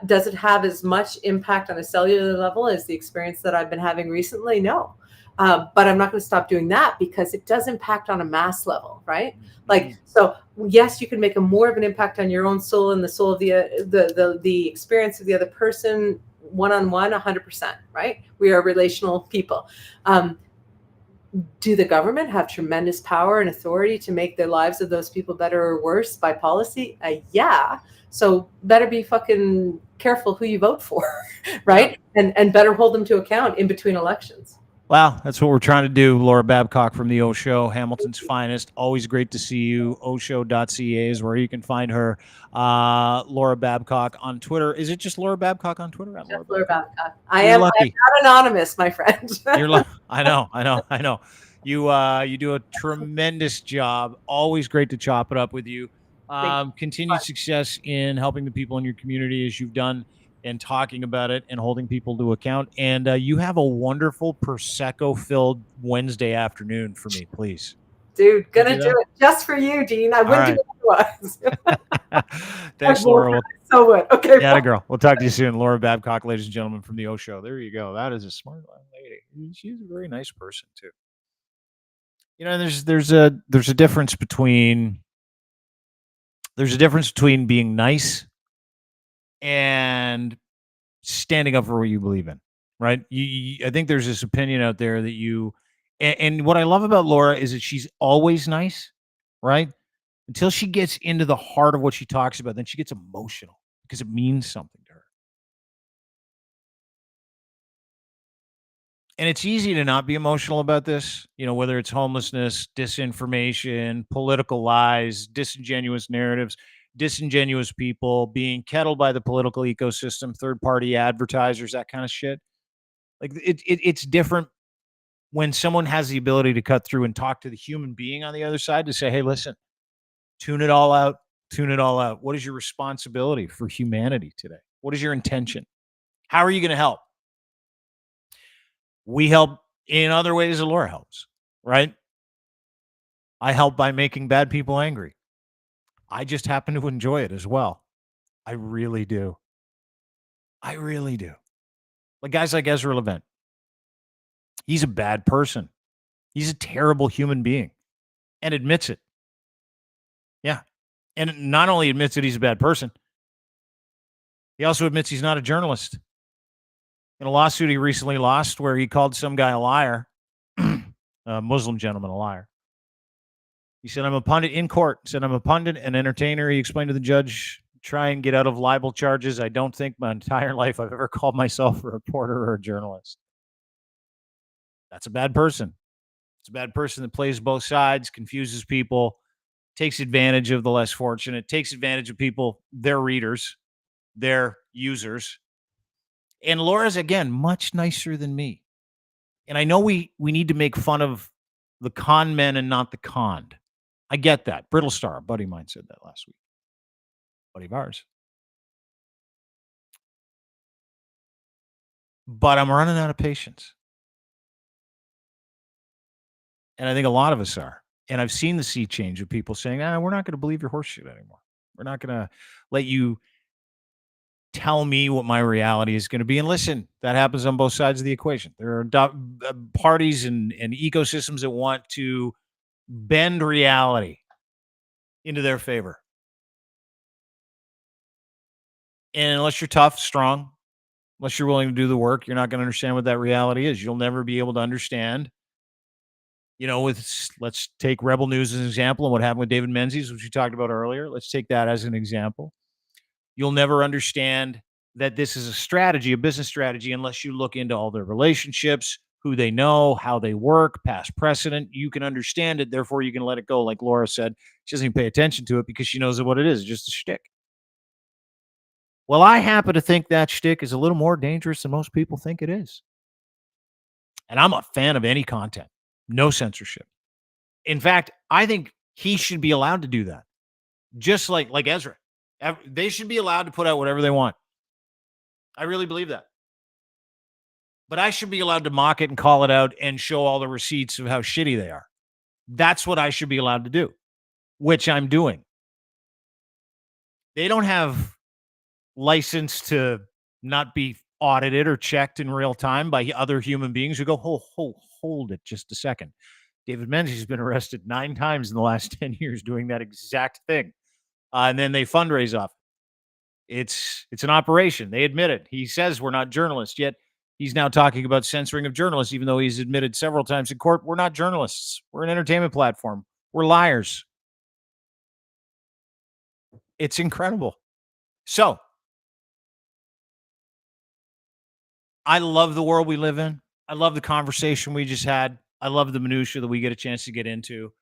Does it have as much impact on a cellular level as the experience that I've been having recently? No. But I'm not going to stop doing that, because it does impact on a mass level, right? Like, so yes, you can make more of an impact on your own soul and the soul of the experience of the other person, one-on-one, 100%, right? We are relational people. Do the government have tremendous power and authority to make the lives of those people better or worse by policy? Yeah. So better be fucking careful who you vote for, right? And better hold them to account in between elections. Wow, that's what we're trying to do. Laura Babcock from the O Show, Hamilton's finest. Always great to see you. oshow.ca is where you can find her. Laura Babcock on Twitter. Is it just Laura Babcock on Twitter? Laura Babcock. I am not anonymous, my friend. I know. You do a tremendous job. Always great to chop it up with you. Continued success in helping the people in your community as you've done, and talking about it and holding people to account. And you have a wonderful Prosecco-filled Wednesday afternoon for me, please. Dude, gonna do it just for you, Dean. I wouldn't do it otherwise. Thanks, Laura. So would. Okay. Yeah, girl. We'll talk to you soon. Laura Babcock, ladies and gentlemen, from the O Show. There you go. That is a smart lady. She's a very nice person too. You know, there's a difference between being nice and standing up for what you believe in, right? I think there's this opinion out there that and what I love about Laura is that she's always nice, right? Until she gets into the heart of what she talks about, then she gets emotional because it means something to her. And it's easy to not be emotional about this, you know, whether it's homelessness, disinformation, political lies, disingenuous narratives, disingenuous people, being kettled by the political ecosystem, third-party advertisers, that kind of shit. Like it's different when someone has the ability to cut through and talk to the human being on the other side to say, hey, listen, tune it all out. What is your responsibility for humanity today? What is your intention? How are you going to help? We help in other ways that Laura helps, right? I help by making bad people angry. I just happen to enjoy it as well. I really do. Like guys like Ezra Levant. He's a bad person. He's a terrible human being and admits it. Yeah. And not only admits that he's a bad person, he also admits he's not a journalist. In a lawsuit he recently lost where he called some guy a liar, a Muslim gentleman a liar. He said, I'm a pundit in court. He said, I'm a pundit and entertainer. He explained to the judge, try and get out of libel charges. I don't think my entire life I've ever called myself a reporter or a journalist. That's a bad person. It's a bad person that plays both sides, confuses people, takes advantage of the less fortunate, takes advantage of people, their readers, their users. And Laura's, again, much nicer than me. And I know we need to make fun of the con men and not the conned. I get that. Brittle Star, a buddy of mine, said that last week. Buddy of ours. But I'm running out of patience. And I think a lot of us are. And I've seen the sea change of people saying, we're not going to believe your horseshit anymore. We're not going to let you tell me what my reality is going to be. And listen, that happens on both sides of the equation. There are parties and ecosystems that want to bend reality into their favor. And unless you're tough, strong, unless you're willing to do the work, you're not going to understand what that reality is. You'll never be able to understand. You know, let's take Rebel News as an example and what happened with David Menzies, which we talked about earlier. Let's take that as an example. You'll never understand that this is a strategy, a business strategy, unless you look into all their relationships, who they know, how they work, past precedent. You can understand it. Therefore, you can let it go. Like Laura said, she doesn't even pay attention to it because she knows what it is. It's just a shtick. Well, I happen to think that shtick is a little more dangerous than most people think it is. And I'm a fan of any content, no censorship. In fact, I think he should be allowed to do that, just like Ezra. They should be allowed to put out whatever they want. I really believe that. But I should be allowed to mock it and call it out and show all the receipts of how shitty they are. That's what I should be allowed to do, which I'm doing. They don't have license to not be audited or checked in real time by other human beings who go, hold it just a second. David Menzies has been arrested 9 times in the last 10 years doing that exact thing. And then they fundraise off. It's an operation. They admit it. He says we're not journalists, yet he's now talking about censoring of journalists, even though he's admitted several times in court, we're not journalists. We're an entertainment platform. We're liars. It's incredible. So, I love the world we live in. I love the conversation we just had. I love the minutia that we get a chance to get into.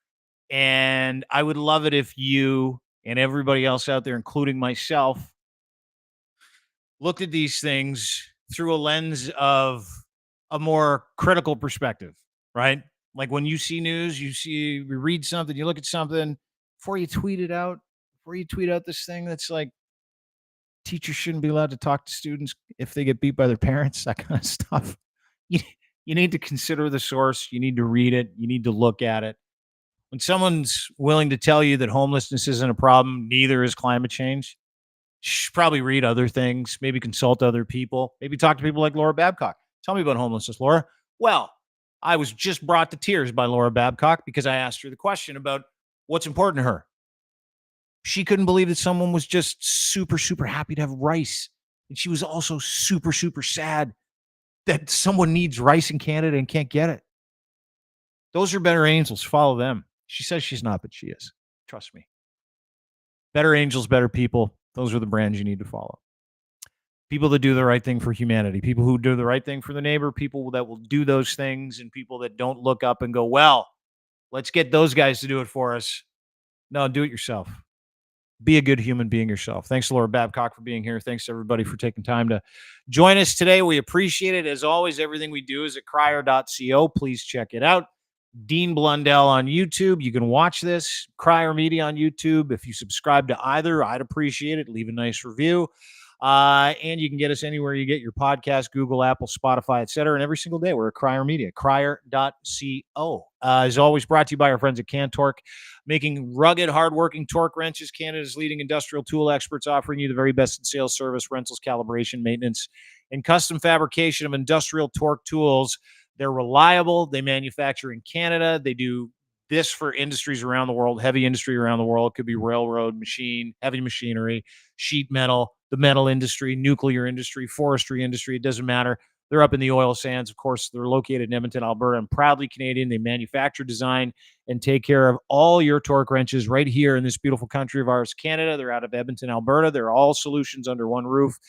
And I would love it if you and everybody else out there, including myself, looked at these things through a lens of a more critical perspective, right? Like when you see news, you read something, you look at something, before you tweet it out, before you tweet out this thing that's like, teachers shouldn't be allowed to talk to students if they get beat by their parents, that kind of stuff. You need to consider the source. You need to read it. You need to look at it. When someone's willing to tell you that homelessness isn't a problem, neither is climate change, you should probably read other things, maybe consult other people, maybe talk to people like Laura Babcock. Tell me about homelessness, Laura. Well, I was just brought to tears by Laura Babcock because I asked her the question about what's important to her. She couldn't believe that someone was just super, super happy to have rice. And she was also super, super sad that someone needs rice in Canada and can't get it. Those are better angels. Follow them. She says she's not, but she is. Trust me. Better angels, better people. Those are the brands you need to follow. People that do the right thing for humanity. People who do the right thing for the neighbor. People that will do those things, and people that don't look up and go, well, let's get those guys to do it for us. No, do it yourself. Be a good human being yourself. Thanks to Laura Babcock for being here. Thanks to everybody for taking time to join us today. We appreciate it. As always, everything we do is at crier.co. Please check it out. Dean Blundell on YouTube. You can watch this. Crier Media on YouTube. If you subscribe to either, I'd appreciate it. Leave a nice review. And you can get us anywhere you get your podcast, Google, Apple, Spotify, etc. And every single day, we're at Crier Media, crier.co. As always, brought to you by our friends at Cantork, making rugged, hardworking torque wrenches, Canada's leading industrial tool experts, offering you the very best in sales, service, rentals, calibration, maintenance, and custom fabrication of industrial torque tools. They're reliable. They manufacture in Canada. They do this for industries around the world, heavy industry around the world. It could be railroad, machine, heavy machinery, sheet metal, the metal industry, nuclear industry, forestry industry. It doesn't matter. They're up in the oil sands. Of course, they're located in Edmonton, Alberta, and proudly Canadian. They manufacture, design, and take care of all your torque wrenches right here in this beautiful country of ours, Canada. They're out of Edmonton, Alberta. They're all solutions under one roof.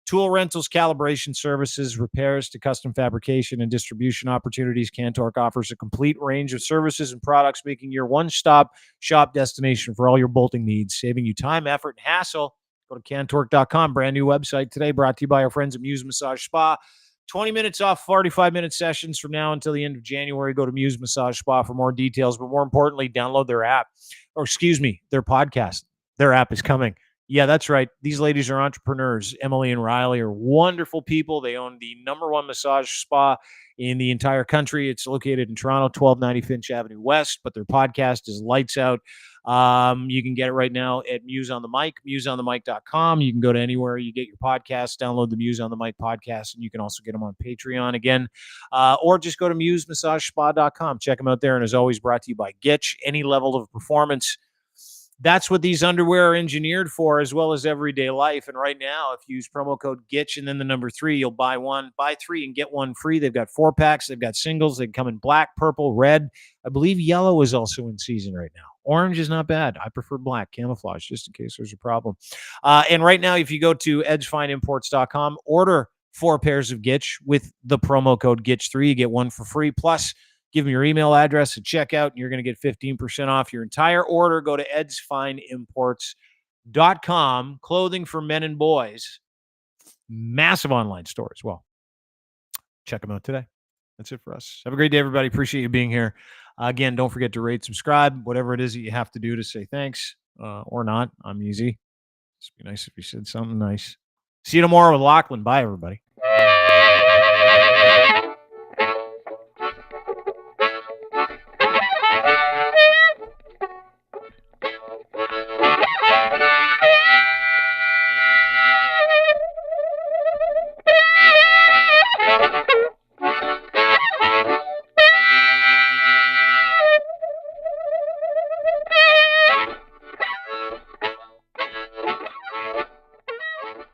Tool rentals, calibration services, repairs to custom fabrication and distribution opportunities. Cantork offers a complete range of services and products, making your one-stop shop destination for all your bolting needs, saving you time, effort, and hassle. Go to cantork.com, brand new website today, brought to you by our friends at Muse Massage Spa. 20 minutes off 45-minute sessions from now until the end of January. Go to Muse Massage Spa for more details, but more importantly, download their app, their podcast. Their app is coming. Yeah, that's right. These ladies are entrepreneurs. Emily and Riley are wonderful people. They own the #1 massage spa in the entire country. It's located in Toronto, 1290 Finch Avenue West, but their podcast is lights out. You can get it right now at Muse on the Mic, museonthemic.com. You can go to anywhere you get your podcasts, download the Muse on the Mic podcast, and you can also get them on Patreon again, or just go to musemassagespa.com. Check them out there. And as always, brought to you by Gitch. Any level of performance, that's what these underwear are engineered for, as well as everyday life. And right now, if you use promo code GITCH and then the number 3, you'll buy 3 and get 1 free. They've got 4-packs. They've got singles. They come in black, purple, red. I believe yellow is also in season right now. Orange is not bad. I prefer black, camouflage, just in case there's a problem. And right now, if you go to edgefineimports.com, order 4 pairs of Gitch with the promo code GITCH3. You get 1 for free. Plus, give them your email address at checkout, and you're going to get 15% off your entire order. Go to edgefineimports.com. hillbillies.com, clothing for men and boys. Massive online store as well. Check them out today. That's it for us. Have a great day, everybody. Appreciate you being here. Again, don't forget to rate, subscribe, whatever it is that you have to do to say thanks or not. I'm easy. It'd be nice if you said something nice. See you tomorrow with Lachlan. Bye, everybody.